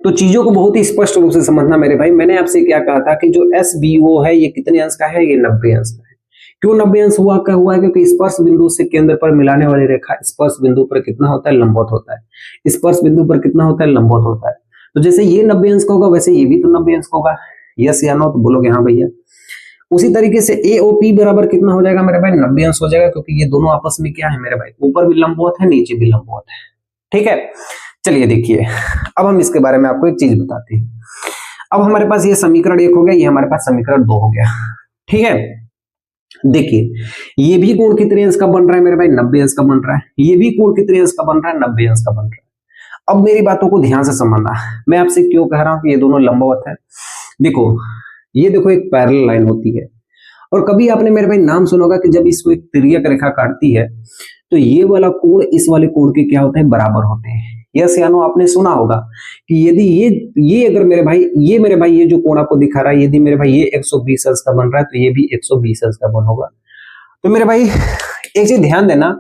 [SPEAKER 1] तो चीजों को बहुत ही स्पष्ट रूप से समझना मेरे भाई। मैंने आपसे क्या कहा था कि जो SBO है ये कितने अंश का है, ये 90 अंश का है। क्यों 90 अंश हुआ है, क्योंकि स्पर्श बिंदु से केंद्र पर मिलाने वाली रेखा स्पर्श बिंदु पर कितना होता है, लंबवत होता है। स्पर्श बिंदु पर कितना होता है, लंबवत होता है। तो जैसे ये 90 अंश का होगा वैसे ये भी तो 90 अंश का होगा। यस या नो, तो बोलोगे हाँ भैया। उसी तरीके से AOP बराबर कितना हो जाएगा मेरे भाई, 90 अंश हो जाएगा, क्योंकि ये दोनों आपस में क्या है मेरे भाई, ऊपर भी लंबवत है, नीचे भी लंबवत है। ठीक है, चलिए देखिए, अब हम इसके बारे में आपको एक चीज बताते हैं। अब हमारे पास ये समीकरण 1 हो गया, ये हमारे पास समीकरण 2 हो गया। ठीक है, देखिए ये भी कोण कितने अंश का बन रहा है मेरे भाई, 90 अंश का बन रहा है। ये भी कोण कितने अंश का बन रहा है, 90 अंश का बन रहा है। अब मेरी बातों को ध्यान से समझना, मैं आपसे क्यों कह रहा हूं कि ये दोनों लंबवत है। देखो ये देखो एक पैरेलल लाइन होती है, और कभी आपने मेरे भाई नाम सुना होगा कि जब इसको एक तिर्यक रेखा काटती है तो ये वाला कोण इस वाले कोण के क्या होते हैं, बराबर होते हैं। यस या नो, आपने सुना होगा कि यदि ये अगर मेरे भाई ये जो कोण आपको दिखा रहा है, यदि मेरे भाई ये 120 अंश का बन रहा है तो ये भी 120 अंश का बन होगा। तो मेरे भाई एक चीज ध्यान देना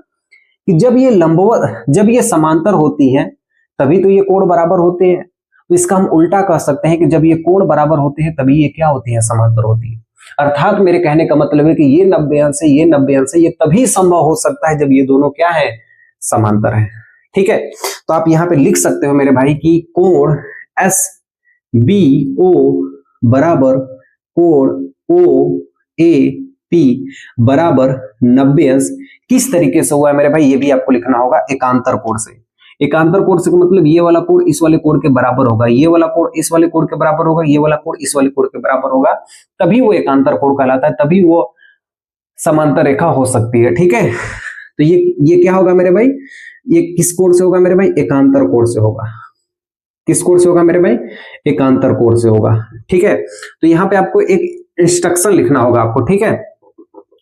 [SPEAKER 1] कि जब ये समांतर होती हैं तभी तो ये कोण बराबर होते हैं। तो इसका हम उल्टा कह सकते हैं कि जब ये कोण बराबर होते हैं तभी ये क्या होती है, समांतर होती है। अर्थात मेरे कहने का मतलब है कि ये 90 अंश है, ये 90 अंश है, ये तभी संभव हो सकता है जब ये दोनों क्या है, समांतर है। ठीक है, तो आप यहां पे लिख सकते हो मेरे भाई कि कोण एस बी ओ बराबर कोण ओ ए पी बराबर 90 अंश किस तरीके से हुआ है मेरे भाई, ये भी आपको लिखना होगा एकांतर कोण से। एकांतर कोण से मतलब ये वाला कोण इस वाले कोण के बराबर होगा, ये वाला कोण इस वाले कोण के बराबर होगा, ये वाला कोण इस वाले कोण के बराबर होगा, तभी वो एकांतर कोण कहलाता है, तभी वो समांतर रेखा हो सकती है। ठीक है, तो ये क्या होगा मेरे भाई, ये किस कोण से होगा मेरे भाई, एकांतर कोण से होगा। किस कोण से होगा मेरे भाई, एकांतर कोण से होगा। ठीक है, तो यहाँ पे आपको एक इंस्ट्रक्शन लिखना होगा आपको। ठीक है,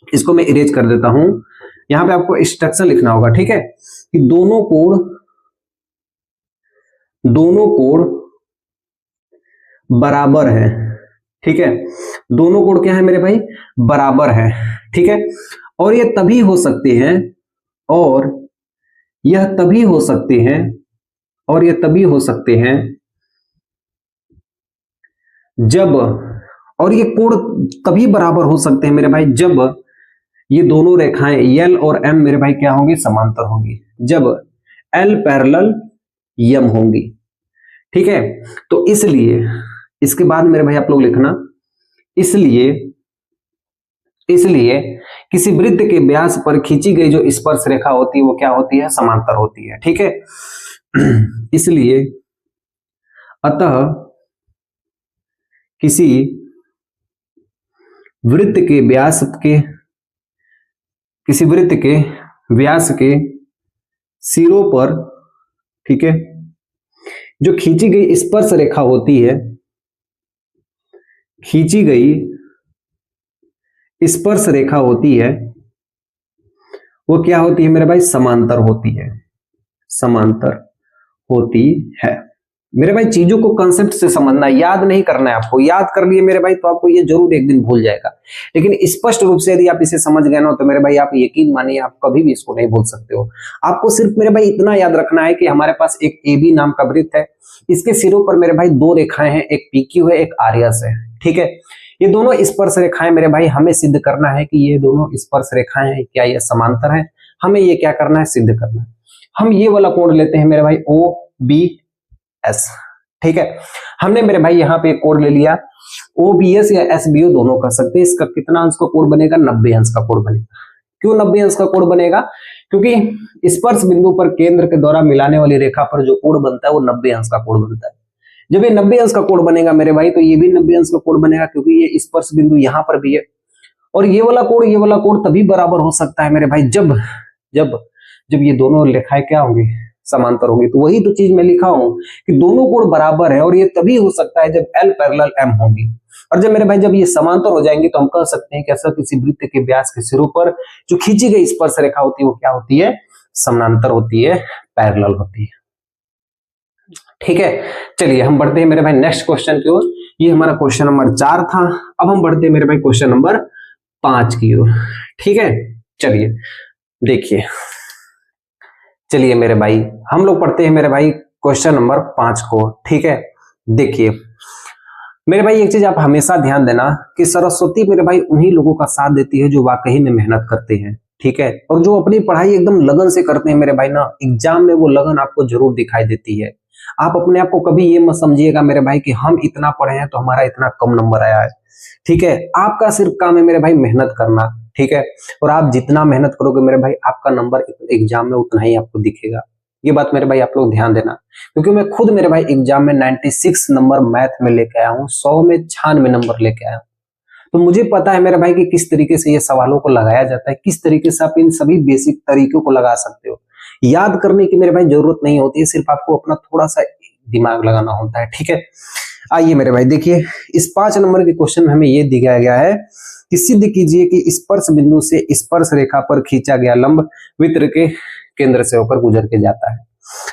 [SPEAKER 1] इसको मैं इरेज कर देता हूं, यहाँ पे आपको इंस्ट्रक्शन लिखना होगा। ठीक है, कि दोनों कोण बराबर है। ठीक है, दोनों कोण क्या है मेरे भाई, बराबर है। ठीक है, और ये तभी हो सकते हैं, और यह तभी हो सकते हैं, और ये तभी हो सकते हैं जब, और ये कोण तभी बराबर हो सकते हैं मेरे भाई जब ये दोनों रेखाएं L और M मेरे भाई क्या होंगी, समांतर होंगी, जब L पैरेलल M होंगी। ठीक है, तो इसलिए इसके बाद मेरे भाई आप लोग लिखना, इसलिए किसी वृत्त के व्यास पर खींची गई जो स्पर्श रेखा होती है वो क्या होती है, समांतर होती है। ठीक है, इसलिए अतः किसी वृत्त के व्यास के सिरों पर, ठीक है, जो खींची गई स्पर्श रेखा होती है, खींची गई स्पर्श रेखा होती है, वो क्या होती है मेरे भाई, समांतर होती है, समांतर होती है। मेरे भाई चीजों को कंसेप्ट से समझना, याद नहीं करना है आपको। याद कर लिए मेरे भाई तो आपको ये जरूर एक दिन भूल जाएगा, लेकिन स्पष्ट रूप से यदि आप इसे समझ गए ना तो मेरे भाई आप यकीन मानिए आप कभी भी इसको नहीं भूल सकते हो। आपको सिर्फ मेरे भाई इतना याद रखना है कि हमारे पास एक AB नाम का वृत्त है, इसके सिरों पर मेरे भाई दो रेखाएं हैं, एक PQ है, एक RS है। ठीक है, ये दोनों स्पर्श रेखाएं मेरे भाई हमें सिद्ध करना है कि ये दोनों स्पर्श रेखाएं हैं, क्या ये समांतर है, हमें ये क्या करना है, सिद्ध करना है। हम ये वाला कोण लेते हैं मेरे भाई OBS। ठीक है, हमने मेरे भाई यहाँ पे एक कोण ले लिया OBS या SBO दोनों कर सकते हैं। इसका कितना अंश का कोण बनेगा, 90 अंश का कोण बनेगा। क्यों 90 अंश का कोण बनेगा, क्योंकि स्पर्श बिंदु पर केंद्र के द्वारा मिलाने वाली रेखा पर जो कोण बनता है वो 90 अंश का कोण बनता है। जब ये 90 अंश का कोण बनेगा मेरे भाई तो ये भी 90 अंश का कोण बनेगा, क्योंकि ये स्पर्श बिंदु यहाँ पर भी है। और ये वाला कोण तभी बराबर हो सकता है मेरे भाई जब जब जब ये दोनों रेखाएं क्या होंगी, समांतर होगी। तो वही तो चीज मैं लिखा हूं कि दोनों कोण बराबर है, और ये तभी हो सकता है जब L पैरेलल M होंगी। और जब मेरे भाई जब ये समांतर हो जाएंगे तो हम कह सकते हैं कि ऐसा किसी वृत्त के व्यास के सिरों पर जो खींची गई स्पर्श रेखा होती है वो क्या होती है, समांतर होती है, पैरेलल होती है। ठीक है, चलिए हम बढ़ते हैं मेरे भाई नेक्स्ट क्वेश्चन की ओर। ये हमारा क्वेश्चन नंबर 4 था। अब हम बढ़ते हैं मेरे भाई क्वेश्चन नंबर 5 की ओर। ठीक है, चलिए देखिए, चलिए मेरे भाई हम लोग पढ़ते हैं मेरे भाई क्वेश्चन नंबर 5 को। ठीक है, देखिए मेरे भाई एक चीज आप हमेशा ध्यान देना कि सरस्वती मेरे भाई उन्हीं लोगों का साथ देती है जो वाकई में मेहनत करते हैं। ठीक है, और जो अपनी पढ़ाई एकदम लगन से करते हैं मेरे भाई ना, एग्जाम में वो लगन आपको जरूर दिखाई देती है। आप अपने आप को कभी ये मत समझिएगा मेरे भाई कि हम इतना पढ़े हैं तो हमारा इतना कम नंबर आया है। ठीक है, आपका सिर्फ काम है मेरे भाई मेहनत करना। ठीक है, और आप जितना मेहनत करोगे मेरे भाई आपका नंबर एग्जाम में उतना ही आपको दिखेगा। ये बात मेरे भाई आप लोग ध्यान देना, क्योंकि मैं खुद मेरे भाई एग्जाम में 96 नंबर मैथ में लेके आया हूँ, 100 में 96 नंबर लेके आया हूँ। तो मुझे पता है मेरे भाई कि किस तरीके से ये सवालों को लगाया जाता है, किस तरीके से आप इन सभी बेसिक तरीकों को लगा सकते हो। याद करने की मेरे भाई जरूरत नहीं होती है, सिर्फ आपको अपना थोड़ा सा दिमाग लगाना होता है। ठीक है, आइए मेरे भाई देखिए, इस 5 नंबर के क्वेश्चन में हमें ये दिखाया गया है कि सिद्ध कीजिए कि स्पर्श बिंदु से स्पर्श रेखा पर खींचा गया लंब वृत्त के केंद्र से होकर गुजर के जाता है।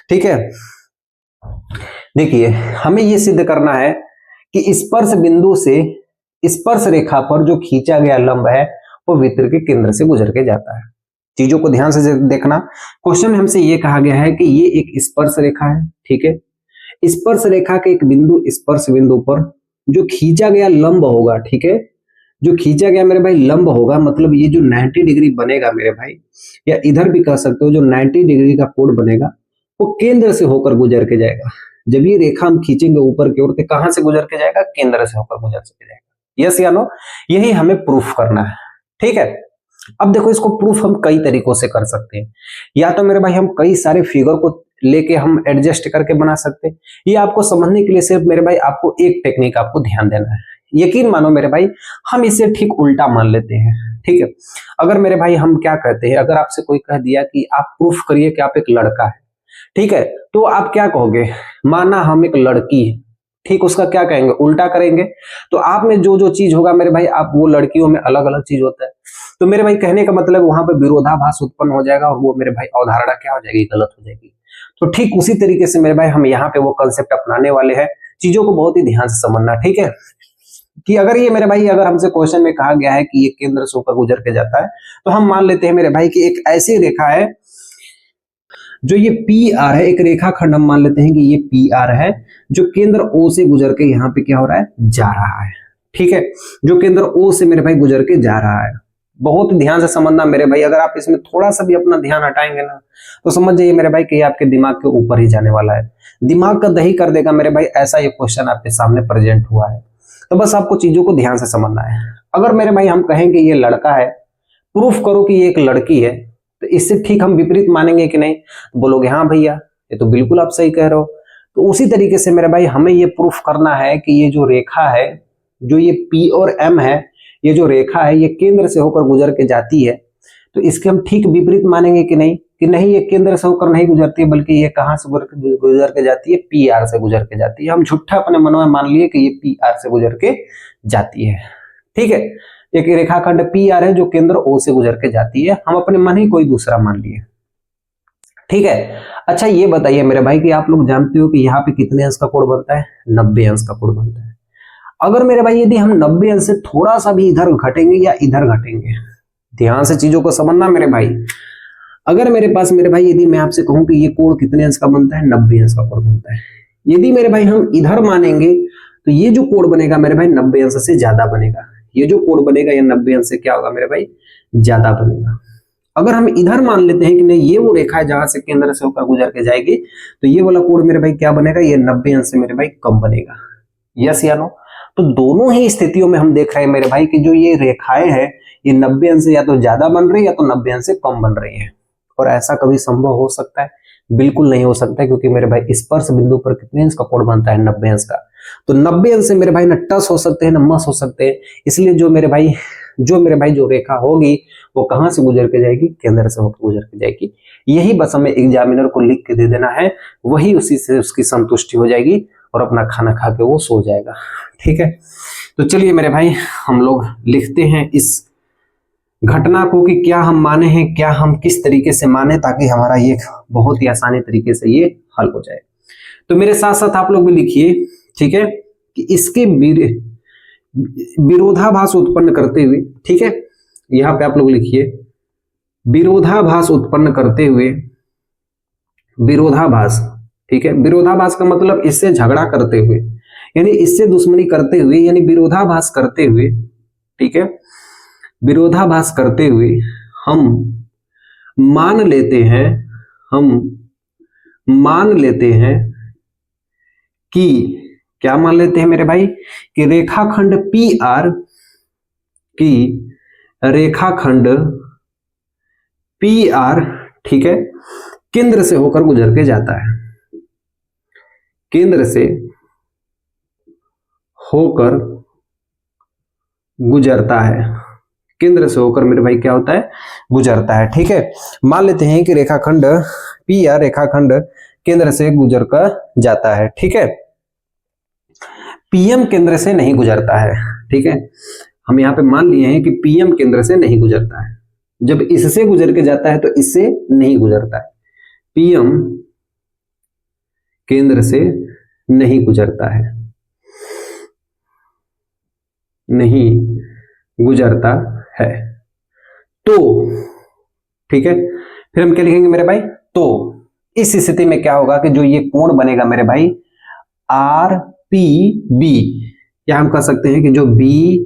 [SPEAKER 1] ठीक है, देखिए हमें ये सिद्ध करना है कि स्पर्श बिंदु से स्पर्श रेखा पर जो खींचा गया लंब है वो वृत्त के केंद्र से गुजर के जाता है। चीजों को ध्यान से देखना, क्वेश्चन में हमसे ये कहा गया है कि ये एक स्पर्श रेखा है। ठीक है, स्पर्श रेखा के एक बिंदु स्पर्श बिंदु पर जो खींचा गया लंब होगा, ठीक है, जो खींचा गया मेरे भाई लंब होगा, मतलब ये जो 90 डिग्री बनेगा मेरे भाई, या इधर भी कह सकते हो जो 90 डिग्री का कोण बनेगा वो केंद्र से होकर गुजर के जाएगा। जब ये रेखा हम खींचेंगे ऊपर की ओर तो कहां से गुजर के जाएगा? केंद्र से होकर गुजर के जाएगा। यस या नो? यही हमें प्रूफ करना है। ठीक है, अब देखो इसको प्रूफ हम कई तरीकों से कर सकते हैं। या तो मेरे भाई हम कई सारे फिगर को लेके हम एडजस्ट करके बना सकते हैं। ये आपको समझने के लिए सिर्फ मेरे भाई आपको एक टेक्निक आपको ध्यान देना है। यकीन मानो मेरे भाई, हम इसे ठीक उल्टा मान लेते हैं। ठीक है, अगर मेरे भाई हम क्या कहते हैं, अगर आपसे कोई कह दिया कि आप प्रूफ करिए कि आप एक लड़का है, ठीक है, तो आप क्या कहोगे? माना हम एक लड़की है, ठीक, उसका क्या कहेंगे? उल्टा करेंगे। तो आप में जो जो चीज होगा मेरे भाई, आप वो लड़कियों में अलग अलग चीज होता है। तो मेरे भाई कहने का मतलब वहां पे विरोधाभास उत्पन्न हो जाएगा और वो मेरे भाई अवधारणा क्या हो जाएगी? गलत हो जाएगी। तो ठीक उसी तरीके से मेरे भाई हम यहाँ पे वो कंसेप्ट अपनाने वाले हैं। चीजों को बहुत ही ध्यान से समझना। ठीक है, कि अगर ये मेरे भाई अगर हमसे क्वेश्चन में कहा गया है कि ये केंद्र से होकर गुजर के जाता है, तो हम मान लेते हैं मेरे भाई कि एक ऐसी रेखा है जो ये पी आर है, एक रेखा खंड हम मान लेते हैं कि ये पी आर है, जो केंद्र ओ से गुजर के यहाँ पे क्या हो रहा है? जा रहा है। ठीक है, जो केंद्र ओ से मेरे भाई गुजर के जा रहा है। बहुत ध्यान से समझना मेरे भाई, अगर आप इसमें थोड़ा सा भी अपना ध्यान हटाएंगे ना तो समझ जाइए मेरे भाई कि आपके दिमाग के ऊपर ही जाने वाला है, दिमाग का दही कर देगा मेरे भाई। ऐसा ये क्वेश्चन आपके सामने प्रेजेंट हुआ है। तो बस आपको चीजों को ध्यान से समझना है। अगर मेरे भाई हम कहेंगे ये लड़का है, प्रूफ करो कि ये एक लड़की है, तो इससे ठीक हम विपरीत मानेंगे कि नहीं? बोलोगे हाँ भैया ये तो बिल्कुल आप सही कह रहे हो। तो उसी तरीके से मेरे भाई हमें ये प्रूफ करना है कि ये जो रेखा है, जो ये पी और एम है, ये जो रेखा है ये केंद्र से होकर गुजर के जाती है। तो इसके हम ठीक विपरीत मानेंगे कि नहीं? कि नहीं, ये केंद्र से होकर नहीं गुजरती है, बल्कि ये कहां से गुजर के जाती है? पी आर से गुजर के जाती है। हम झूठा अपने मन में मान लिए कि ये पी आर से गुजर के जाती है। ठीक है, एक रेखाखंड पी आर है जो केंद्र ओ से गुजर के जाती है, हम अपने मन ही कोई दूसरा मान लिए। ठीक है, अच्छा ये बताइए मेरे भाई कि आप लोग जानते हो कि यहाँ पे कितने अंश का कोण बनता है? 90 अंश का कोण बनता है। अगर मेरे भाई यदि हम 90 अंश से थोड़ा सा भी इधर घटेंगे या इधर घटेंगे, ध्यान से चीजों को समझना मेरे भाई। अगर मेरे पास मेरे भाई यदि मैं आपसे कहूं कि ये कोण कितने अंश का बनता है? 90 अंश का कोण बनता है। यदि मेरे भाई हम इधर मानेंगे तो ये जो कोण बनेगा मेरे भाई 90 अंश से ज्यादा बनेगा। ये जो कोण बनेगा ये 90 अंश से क्या होगा मेरे भाई? ज्यादा बनेगा। अगर हम इधर मान लेते हैं कि नहीं ये वो रेखा है जहां से केंद्र से होकर गुजर के जाएगी, तो ये वाला कोण मेरे भाई क्या बनेगा? ये 90 अंश से मेरे भाई कम बनेगा। यस या नो? तो दोनों ही स्थितियों में हम देख रहे हैं मेरे भाई कि जो ये रेखाएं हैं ये 90 अंश से या तो ज्यादा बन रही है या तो 90 अंश से कम बन रही है। और ऐसा कभी संभव हो सकता है? बिल्कुल नहीं हो सकता, क्योंकि मेरे भाई स्पर्श बिंदु पर कितने अंश का कोण बनता है? 90 अंश का। तो 90 अंश से मेरे भाई न टस हो सकते हैं न मस हो सकते हैं। इसलिए जो मेरे भाई जो रेखा होगी वो कहां से गुजर के जाएगी? केंद्र से होकर गुजर के जाएगी। यही बस हमें एग्जामिनर को लिख के दे देना है, वही उसी से उसकी संतुष्टि हो जाएगी और अपना खाना खा के वो सो जाएगा। ठीक है, तो चलिए मेरे भाई हम लोग लिखते हैं इस घटना को कि क्या हम माने हैं, क्या हम किस तरीके से माने, ताकि हमारा ये बहुत ही आसानी तरीके से ये हल हो जाए। तो मेरे साथ साथ आप लोग भी लिखिए, ठीक है, कि इसके विरोधाभास उत्पन्न करते हुए, ठीक है, यहां पे आप लोग लिखिए विरोधाभास उत्पन्न करते हुए, विरोधाभास, ठीक है, विरोधाभास का मतलब इससे झगड़ा करते हुए, यानी इससे दुश्मनी करते हुए, यानी विरोधाभास करते हुए, ठीक है, विरोधाभास करते हुए हम मान लेते हैं कि क्या मान लेते हैं मेरे भाई? कि रेखाखंड पी आर की रेखाखंड पी आर, ठीक है, केंद्र से होकर गुजर के जाता है, केंद्र से होकर गुजरता है, केंद्र से होकर मेरे भाई क्या होता है, गुजरता है। ठीक है, मान लेते हैं कि रेखाखंड पी या रेखाखंड केंद्र से गुजर कर जाता है। ठीक है, पीएम केंद्र से नहीं गुजरता है। ठीक है, हम यहाँ पे मान लिए हैं कि पीएम केंद्र से नहीं गुजरता है। जब इससे गुजर के जाता है तो इससे नहीं गुजरता है। पीएम केंद्र से नहीं गुजरता है, नहीं गुजरता है। तो ठीक है, फिर हम क्या लिखेंगे मेरे भाई, तो इस स्थिति में क्या होगा कि जो ये कोण बनेगा मेरे भाई आर पी बी, या हम कह सकते हैं कि जो B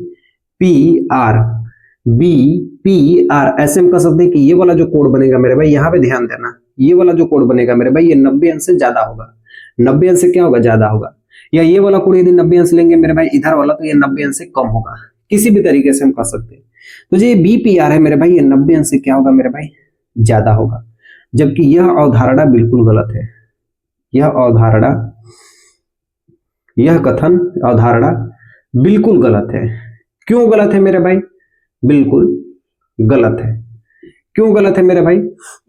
[SPEAKER 1] P R, B P R, ऐसे हम कह सकते हैं कि ये वाला जो कोण बनेगा मेरे भाई, यहां पे ध्यान देना, ये वाला जो कोण बनेगा मेरे भाई ये 90 अंश से ज्यादा होगा। 90 अंश से क्या होगा, ज्यादा होगा। या ये वाला कोण यदि 90 अंश लेंगे मेरे भाई इधर वाला, तो ये 90 अंश से कम होगा। किसी भी तरीके से हम कह सकते हैं। तो जो ये बी पी आर है मेरे भाई, ये 90 अंश से क्या होगा मेरे भाई, ज्यादा होगा। जबकि यह अवधारणा बिल्कुल गलत है। यह अवधारणा, यह कथन अवधारणा बिल्कुल गलत है। क्यों गलत है मेरे भाई, बिल्कुल गलत है। क्यों गलत है मेरे भाई,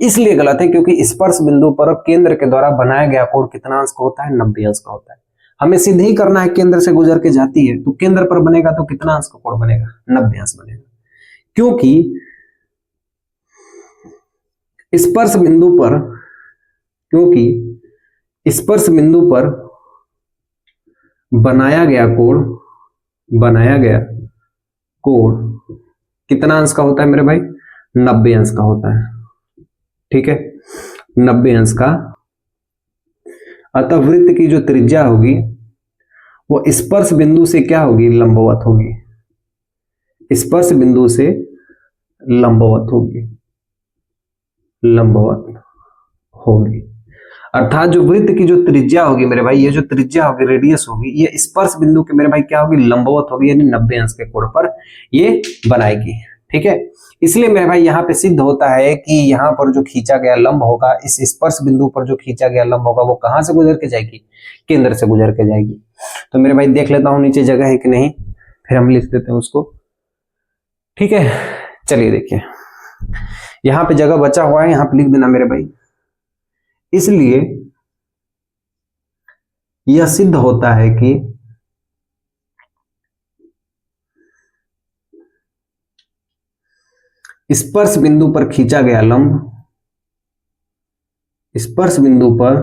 [SPEAKER 1] इसलिए गलत है क्योंकि स्पर्श बिंदु पर केंद्र के द्वारा बनाया गया कोण कितना अंश का होता है, 90 अंश का होता है। हमें सिद्ध ही करना है, केंद्र से गुजर के जाती है तो केंद्र पर बनेगा तो कितना अंश का कोण बनेगा, 90 अंश बनेगा। क्योंकि स्पर्श बिंदु पर, क्योंकि स्पर्श बिंदु पर बनाया गया कोण कितना अंश का होता है मेरे भाई, 90 अंश का होता है। ठीक है, 90 अंश का। अतः वृत्त की जो त्रिज्या होगी वो स्पर्श बिंदु से क्या होगी, लंबवत होगी। स्पर्श बिंदु से लंबवत होगी, लंबवत होगी। अर्थात जो वृत्त की जो त्रिज्या होगी मेरे भाई, ये जो त्रिज्या होगी, रेडियस होगी, ये स्पर्श बिंदु के मेरे भाई क्या होगी, लंबवत होगी, यानी 90 अंश के कोण पर ये बनाएगी। ठीक है, इसलिए मेरे भाई यहाँ पे सिद्ध होता है कि यहाँ पर जो खींचा गया लंब होगा, इस स्पर्श बिंदु पर जो खींचा गया लंब होगा वो कहां से गुजर के जाएगी, केंद्र से गुजर के जाएगी। तो मेरे भाई देख लेता हूं नीचे जगह है कि नहीं, फिर हम लिख देते हैं उसको। ठीक है, चलिए देखिए यहाँ पे जगह बचा हुआ है, यहाँ पे लिख देना मेरे भाई। इसलिए यह सिद्ध होता है कि स्पर्श बिंदु पर खींचा गया लंब, स्पर्श बिंदु पर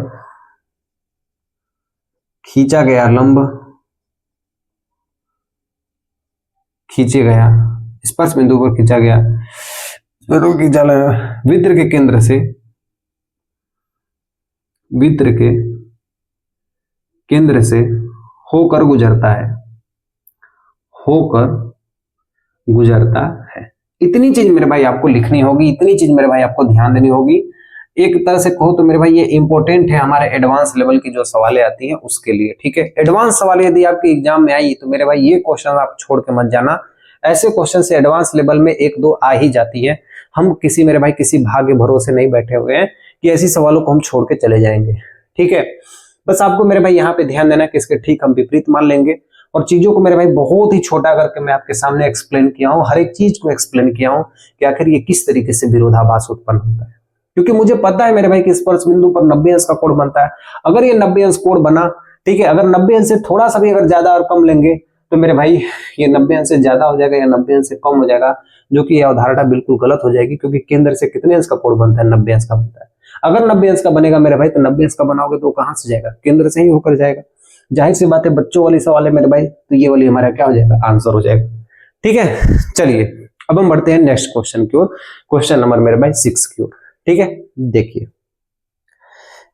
[SPEAKER 1] खींचा गया लंब, खींचे गया, स्पर्श बिंदु पर खींचा गया वृत्त के केंद्र से, वृत्त के केंद्र से होकर गुजरता है, होकर गुजरता है। इतनी चीज मेरे भाई आपको लिखनी होगी, इतनी चीज मेरे भाई आपको ध्यान देनी होगी। एक तरह से कहो तो मेरे भाई ये इंपॉर्टेंट है हमारे एडवांस लेवल की जो सवालें आती हैं उसके लिए। ठीक है, एडवांस सवाल यदि आपके एग्जाम में आई तो मेरे भाई ये क्वेश्चन आप छोड़ के मत जाना। ऐसे क्वेश्चन से एडवांस लेवल में एक दो आ ही जाती है। हम किसी मेरे भाई किसी भाग्य भरोसे नहीं बैठे हुए हैं कि ऐसी सवालों को हम छोड़ के चले जाएंगे। ठीक है, बस आपको मेरे भाई यहाँ पे ध्यान देना कि इसके ठीक हम विपरीत मान लेंगे और चीजों को मेरे भाई बहुत ही छोटा करके मैं आपके सामने एक्सप्लेन किया हूँ, हर एक चीज को एक्सप्लेन किया हूँ कि आखिर ये किस तरीके से विरोधाभास उत्पन्न होता है। क्योंकि मुझे पता है मेरे भाई कि स्पर्श बिंदु पर 90 अंश का कोण बनता है। अगर ये 90 अंश कोण बना, ठीक है, अगर 90 अंश से थोड़ा सा भी अगर ज्यादा और कम लेंगे तो मेरे भाई ये 90 अंश से ज्यादा हो जाएगा या 90 अंश से कम हो जाएगा, जो कि यह अवधारणा बिल्कुल गलत हो जाएगी। क्योंकि केंद्र से कितने अंश का कोण बनता है, 90 अंश का बनता है। अगर 90 अंश का बनेगा मेरे भाई तो 90 अंश का बनाओगे तो कहां से जाएगा, केंद्र से ही होकर जाएगा। जाहिर सी बात है बच्चों वाली सवाल है मेरे भाई, तो ये वाली हमारा क्या हो जाएगा, आंसर हो जाएगा। ठीक है, चलिए अब हम बढ़ते हैं नेक्स्ट क्वेश्चन की ओर, क्वेश्चन नंबर मेरे भाई 6 की ओर। ठीक है,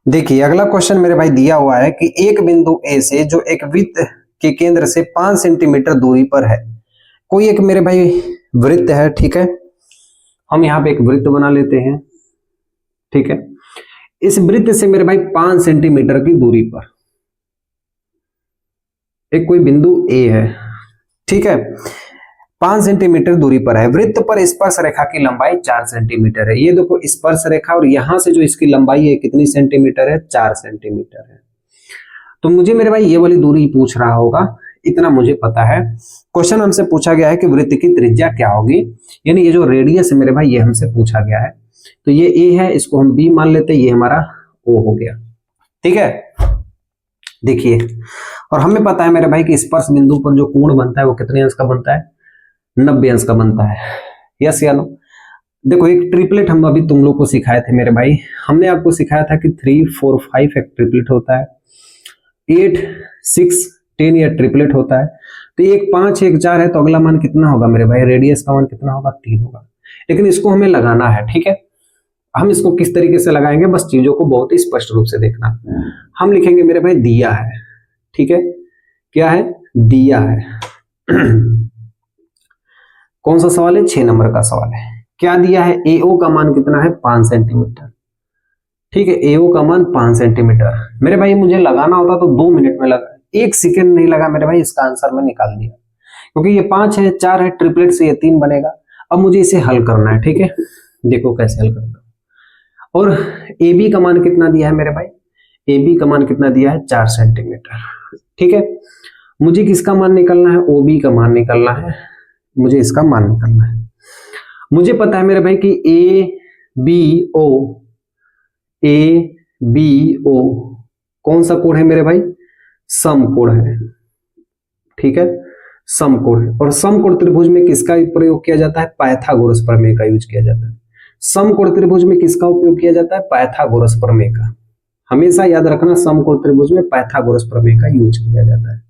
[SPEAKER 1] देखिए अगला क्वेश्चन मेरे भाई दिया हुआ है कि एक बिंदु ए से जो एक वृत्त के केंद्र से 5 सेंटीमीटर दूरी पर है, कोई एक मेरे भाई वृत्त है। ठीक है, हम यहाँ पे एक वृत्त बना लेते हैं। ठीक है, इस वृत्त से मेरे भाई 5 सेंटीमीटर की दूरी पर एक कोई बिंदु ए है। ठीक है, 5 सेंटीमीटर दूरी पर है। वृत्त पर स्पर्श रेखा की लंबाई 4 सेंटीमीटर है। ये देखो स्पर्श रेखा और यहां से जो इसकी लंबाई है कितनी सेंटीमीटर है, 4 सेंटीमीटर है। तो मुझे मेरे भाई ये वाली दूरी पूछ रहा होगा, इतना मुझे पता है। क्वेश्चन हमसे पूछा गया है कि वृत्त की त्रिज्या क्या होगी, यानी ये जो रेडियस है मेरे भाई ये हमसे पूछा गया है। तो ये ए है, इसको हम बी मान लेते हैं, ये हमारा ओ हो गया। ठीक है, देखिए, और हमें पता है मेरे भाई कि स्पर्श बिंदु पर जो कोण बनता है वो कितने अंश का बनता है, 90 अंश का बनता है। यस या नो? देखो, एक ट्रिपलेट हम अभी तुम लोग को सिखाए थे मेरे भाई, हमने आपको सिखाया था कि 3, 4, 5 एक ट्रिपलेट होता है, 8, 6, 10 यह ट्रिपलेट होता है। तो एक 5, एक 4 है, तो अगला मान कितना होगा मेरे भाई, रेडियस का मान कितना होगा, 3 होगा। लेकिन इसको हमें लगाना है, ठीक है। हम इसको किस तरीके से लगाएंगे, बस चीजों को बहुत ही स्पष्ट रूप से देखना। हम लिखेंगे मेरे भाई दिया है, ठीक है, क्या है, दिया है। कौन सा सवाल है, 6 नंबर का सवाल है। क्या दिया है, एओ का मान कितना है, 5 सेंटीमीटर। ठीक है, एओ का मान 5 सेंटीमीटर। मेरे भाई मुझे लगाना होता तो 2 मिनट में लगा, 1 सेकेंड नहीं लगा मेरे भाई, इसका आंसर मैं निकाल दिया। क्योंकि ये 5 है, 4 है, ट्रिपलेट से ये 3 बनेगा। अब मुझे इसे हल करना है, ठीक है, देखो कैसे हल करता हूं। और ए बी का मान कितना दिया है मेरे भाई, ए बी का मान कितना दिया है, 4 सेंटीमीटर। ठीक है, मुझे किसका मान निकालना है, ओ बी का मान निकालना है, मुझे इसका मान निकालना है। मुझे पता है मेरे भाई कि ए बी ओ कौन सा कोण है मेरे भाई, समकोण है। ठीक है, समकोण है। और समकोण त्रिभुज में किसका प्रयोग किया जाता है, पाइथागोरस प्रमेय का यूज किया जाता है। समकोण त्रिभुज में किसका उपयोग किया जाता है, पाइथागोरस प्रमेय का। हमेशा याद रखना, समकोण त्रिभुज में पाइथागोरस प्रमेय का यूज किया जाता है।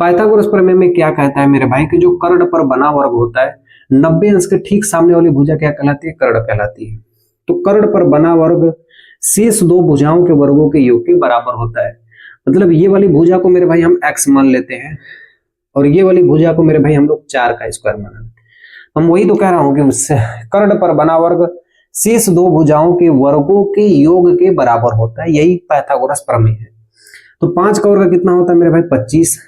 [SPEAKER 1] पाइथागोरस प्रमेय में क्या कहता है मेरे भाई कि जो कर्ण पर बना वर्ग होता है, 90 अंश के ठीक सामने वाली भुजा क्या कहलाती है, कर्ण कहलाती है। तो कर्ण पर बना वर्ग शेष 2 भुजाओं के वर्गों के योग के बराबर होता है। मतलब ये वाली भुजा को मेरे भाई हम x मान लेते हैं, और ये वाली भुजा को मेरे भाई हम लोग 4 का स्क्वायर मान लेते हैं। हम वही तो कह रहा हूं कि उससे कर्ण पर बना वर्ग शेष 2 भुजाओं के वर्गों के योग के बराबर होता है, यही पाइथागोरस प्रमेय है। तो 5 का वर्ग कितना होता है मेरे भाई, 25।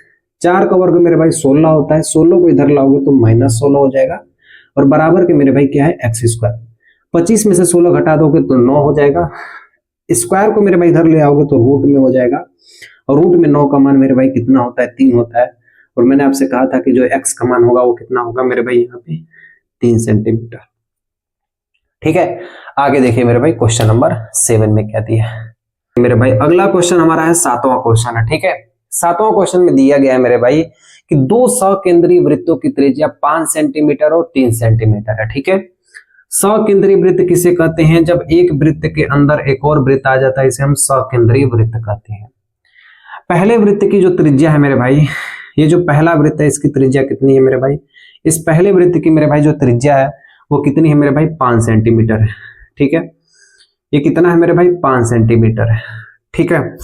[SPEAKER 1] 4 का वर्ग मेरे भाई 16 होता है, 16 को इधर लाओगे तो -16 हो जाएगा, और बराबर के मेरे भाई क्या है, x स्क्वायर। 25 में से 16 घटा दोगे तो 9 हो जाएगा। स्क्वायर को मेरे भाई इधर ले आओगे तो रूट में हो जाएगा, और रूट में 9 का मान मेरे भाई कितना होता है, 3 होता है। और मैंने आपसे कहा था कि जो x का मान होगा वो कितना होगा मेरे भाई, यहाँ पे 3 सेंटीमीटर। ठीक है, आगे देखिए मेरे भाई क्वेश्चन नंबर 7 में क्या दिया है मेरे भाई। अगला क्वेश्चन हमारा है 7वां क्वेश्चन है। ठीक है, 7वां क्वेश्चन में दिया गया है मेरे भाई कि 2 सकेंद्रीय वृत्तों की त्रिज्या 5 सेंटीमीटर और 3 सेंटीमीटर है। ठीक है, सकेंद्रीय वृत्त किसे कहते हैं, जब एक वृत्त के अंदर एक और वृत्त आ जाता है, इसे हम सकेंद्रीय वृत्त कहते हैं। पहले वृत्त की जो त्रिज्या है मेरे भाई, ये जो पहला वृत्त है इसकी त्रिज्या कितनी है मेरे भाई, इस पहले वृत्त की मेरे भाई जो त्रिज्या है वो कितनी है मेरे भाई, 5 सेंटीमीटर है। ठीक है, ये कितना है मेरे भाई, 5 सेंटीमीटर है। ठीक है,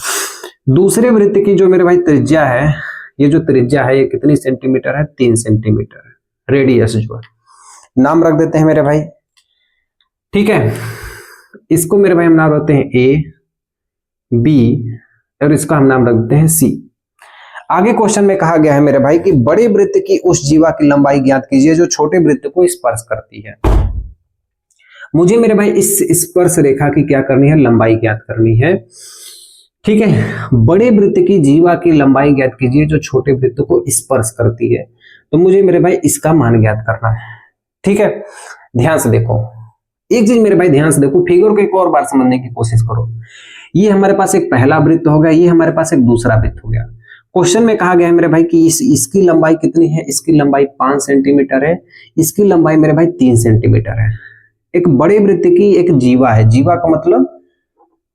[SPEAKER 1] दूसरे वृत्त की जो मेरे भाई त्रिज्या है, ये जो त्रिज्या है ये कितनी सेंटीमीटर है, 3 सेंटीमीटर है। रेडियस जो है, नाम रख देते हैं मेरे भाई। ठीक है, इसको मेरे भाई हम नाम रखते हैं ए बी, और इसका हम नाम रख देते हैं सी। आगे क्वेश्चन में कहा गया है मेरे भाई कि बड़े वृत्त की उस जीवा की लंबाई ज्ञात कीजिए जो छोटे वृत्त को स्पर्श करती है। मुझे मेरे भाई इस स्पर्श रेखा की क्या करनी है, लंबाई ज्ञात करनी है। ठीक है, बड़े वृत्त की जीवा की लंबाई ज्ञात कीजिए जो छोटे वृत्त को स्पर्श करती है। तो मुझे मेरे भाई इसका मान ज्ञात करना है। ठीक है, ध्यान से देखो एक चीज मेरे भाई, ध्यान से देखो, फिगर को एक और बार समझने की कोशिश करो। ये हमारे पास एक पहला वृत्त हो गया, ये हमारे पास एक दूसरा वृत्त हो गया। क्वेश्चन में कहा गया है मेरे भाई कि इसकी लंबाई कितनी है, इसकी लंबाई 5 सेंटीमीटर है, इसकी लंबाई मेरे भाई 3 सेंटीमीटर है। एक बड़े वृत्त की एक जीवा है, जीवा का मतलब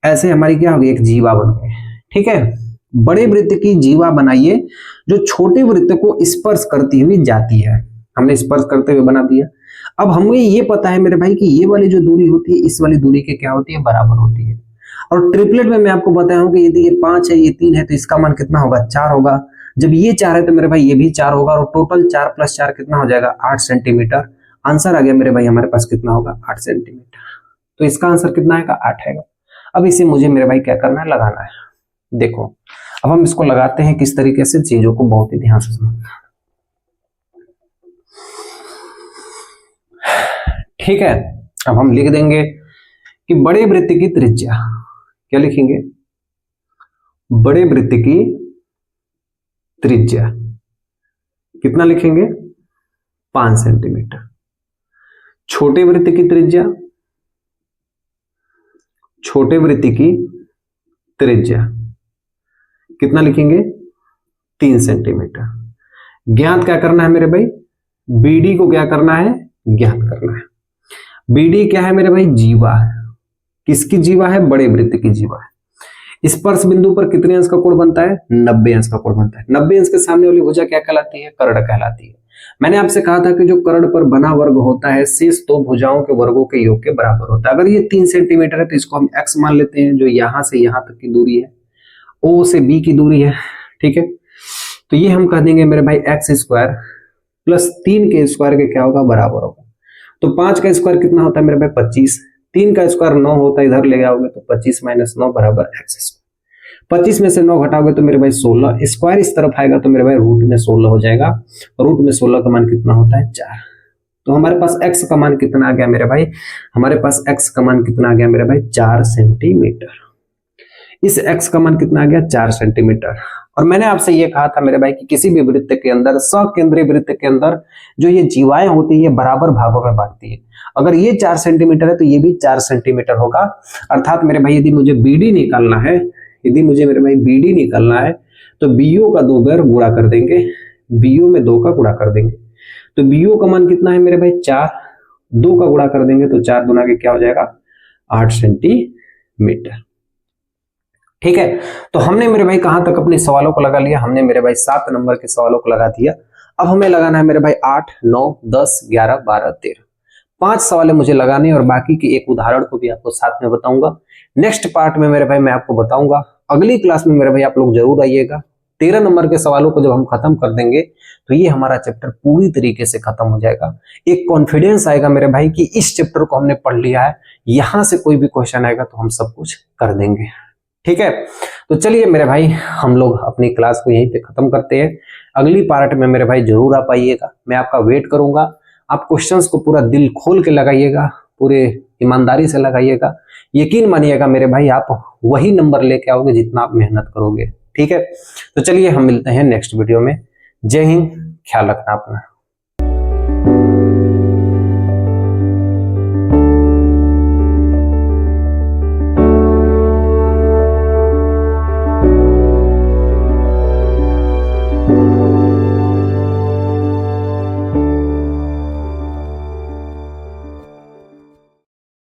[SPEAKER 1] ऐसे हमारी क्या होगी, एक जीवा बन गई। ठीक है, बड़े वृत्त की जीवा बनाइए जो छोटे वृत्त को स्पर्श करती हुई जाती है। हमने स्पर्श करते हुए बना दिया। अब हमें ये पता है मेरे भाई कि ये वाली जो दूरी होती है इस वाली दूरी के क्या होती है, बराबर होती है। और ट्रिपलेट में मैं आपको बताया हूं कि यदि ये 5 है ये 3 है तो इसका मान कितना होगा, 4 होगा। जब ये 4 है तो मेरे भाई ये भी 4 होगा, और टोटल 4 + 4 कितना हो जाएगा, 8 सेंटीमीटर। आंसर आ गया मेरे भाई हमारे पास कितना होगा, 8 सेंटीमीटर। तो इसका आंसर कितना आएगा, 8 आएगा। अब इसे मुझे मेरे भाई क्या करना है, लगाना है। देखो अब हम इसको लगाते हैं किस तरीके से, चीजों को बहुत ही ध्यान से समझना। ठीक है, अब हम लिख देंगे कि बड़े वृत्त की त्रिज्या, क्या लिखेंगे, बड़े वृत्त की त्रिज्या कितना लिखेंगे? 5 सेंटीमीटर। छोटे वृत्त की त्रिज्या, छोटे वृत्त की त्रिज्या कितना लिखेंगे? 3 सेंटीमीटर। ज्ञात क्या करना है मेरे भाई? बीडी को क्या करना है? ज्ञात करना है। बीडी क्या है मेरे भाई? जीवा है। किसकी जीवा है? बड़े वृत्त की जीवा है। स्पर्श बिंदु पर कितने अंश का कोण बनता है? 90 अंश का कोण बनता है। 90 अंश के सामने वाली भुजा क्या कहलाती है? कर्ण कहलाती है। मैंने आपसे कहा था कि जो कर्ण पर बना वर्ग होता है शेष दो भुजाओं के वर्गों के योग के बराबर होता है। अगर ये 3 सेंटीमीटर है तो इसको हम x मान लेते हैं, जो यहां से यहां तक की दूरी है, O से B की दूरी है, ठीक है। तो ये हम कह देंगे मेरे भाई x स्क्वायर प्लस 3 के स्क्वायर के क्या होगा? बराबर होगा। तो 5 का स्क्वायर कितना होता है मेरे भाई? 25। 3 का स्क्वायर 9 होता है, इधर ले आओगे तो 25 माइनस 9 बराबर x स्क्वायर। 25 में से 9 घटाओगे तो मेरे भाई 16। स्क्वायर इस तरफ आएगा तो मेरे भाई रूट में 16 हो जाएगा। रूट में 16 का मान कितना होता है? 4। तो हमारे पास x का मान कितना आ गया मेरे भाई? हमारे पास x का मान कितना आ गया मेरे भाई? 4 सेंटीमीटर। इस x का मान कितना आ गया? 4 सेंटीमीटर। और मैंने आपसे ये कहा था मेरे भाई कि किसी भी वृत्त के अंदर, सकेंद्रीय वृत्त के अंदर जो ये जीवाएं होती है बराबर भागों में बांटती है। अगर ये 4 सेंटीमीटर है तो ये भी 4 सेंटीमीटर होगा। अर्थात मेरे भाई यदि मुझे BD निकालना है, यदि मुझे मेरे भाई BD निकालना है तो BO का 2 बार गुणा कर देंगे, BO में 2 का गुणा कर देंगे। तो BO का मान कितना है मेरे भाई? 4। 2 का गुणा कर देंगे तो 4 गुना के क्या हो जाएगा? 8 सेंटीमीटर। ठीक है। तो हमने मेरे भाई कहां तक अपने सवालों को लगा लिया? हमने मेरे भाई 7 नंबर के सवालों को लगा दिया। अब हमें लगाना है मेरे भाई 8, 9, 10, 11, 12, 13। 5 सवाल मुझे लगाने और बाकी की एक उदाहरण को भी आपको साथ में बताऊंगा। नेक्स्ट पार्ट में मेरे भाई मैं आपको बताऊंगा। अगली क्लास में मेरे भाई आप लोग जरूर आइएगा। 13 नंबर के सवालों को जब हम खत्म कर देंगे तो ये हमारा चैप्टर पूरी तरीके से खत्म हो जाएगा। एक कॉन्फिडेंस आएगा मेरे भाई कि इस चैप्टर को हमने पढ़ लिया है, यहां से कोई भी क्वेश्चन आएगा तो हम सब कुछ कर देंगे। ठीक है। तो चलिए मेरे भाई हम लोग अपनी क्लास को यहीं पे खत्म करते हैं। अगली पार्ट में मेरे भाई जरूर आप आइएगा, मैं आपका वेट करूंगा। आप क्वेश्चंस को पूरा दिल खोल के लगाइएगा, पूरे ईमानदारी से लगाइएगा। यकीन मानिएगा मेरे भाई आप वही नंबर लेके आओगे जितना आप मेहनत करोगे। ठीक है। तो चलिए हम मिलते हैं नेक्स्ट वीडियो में। जय हिंद, ख्याल रखना अपना।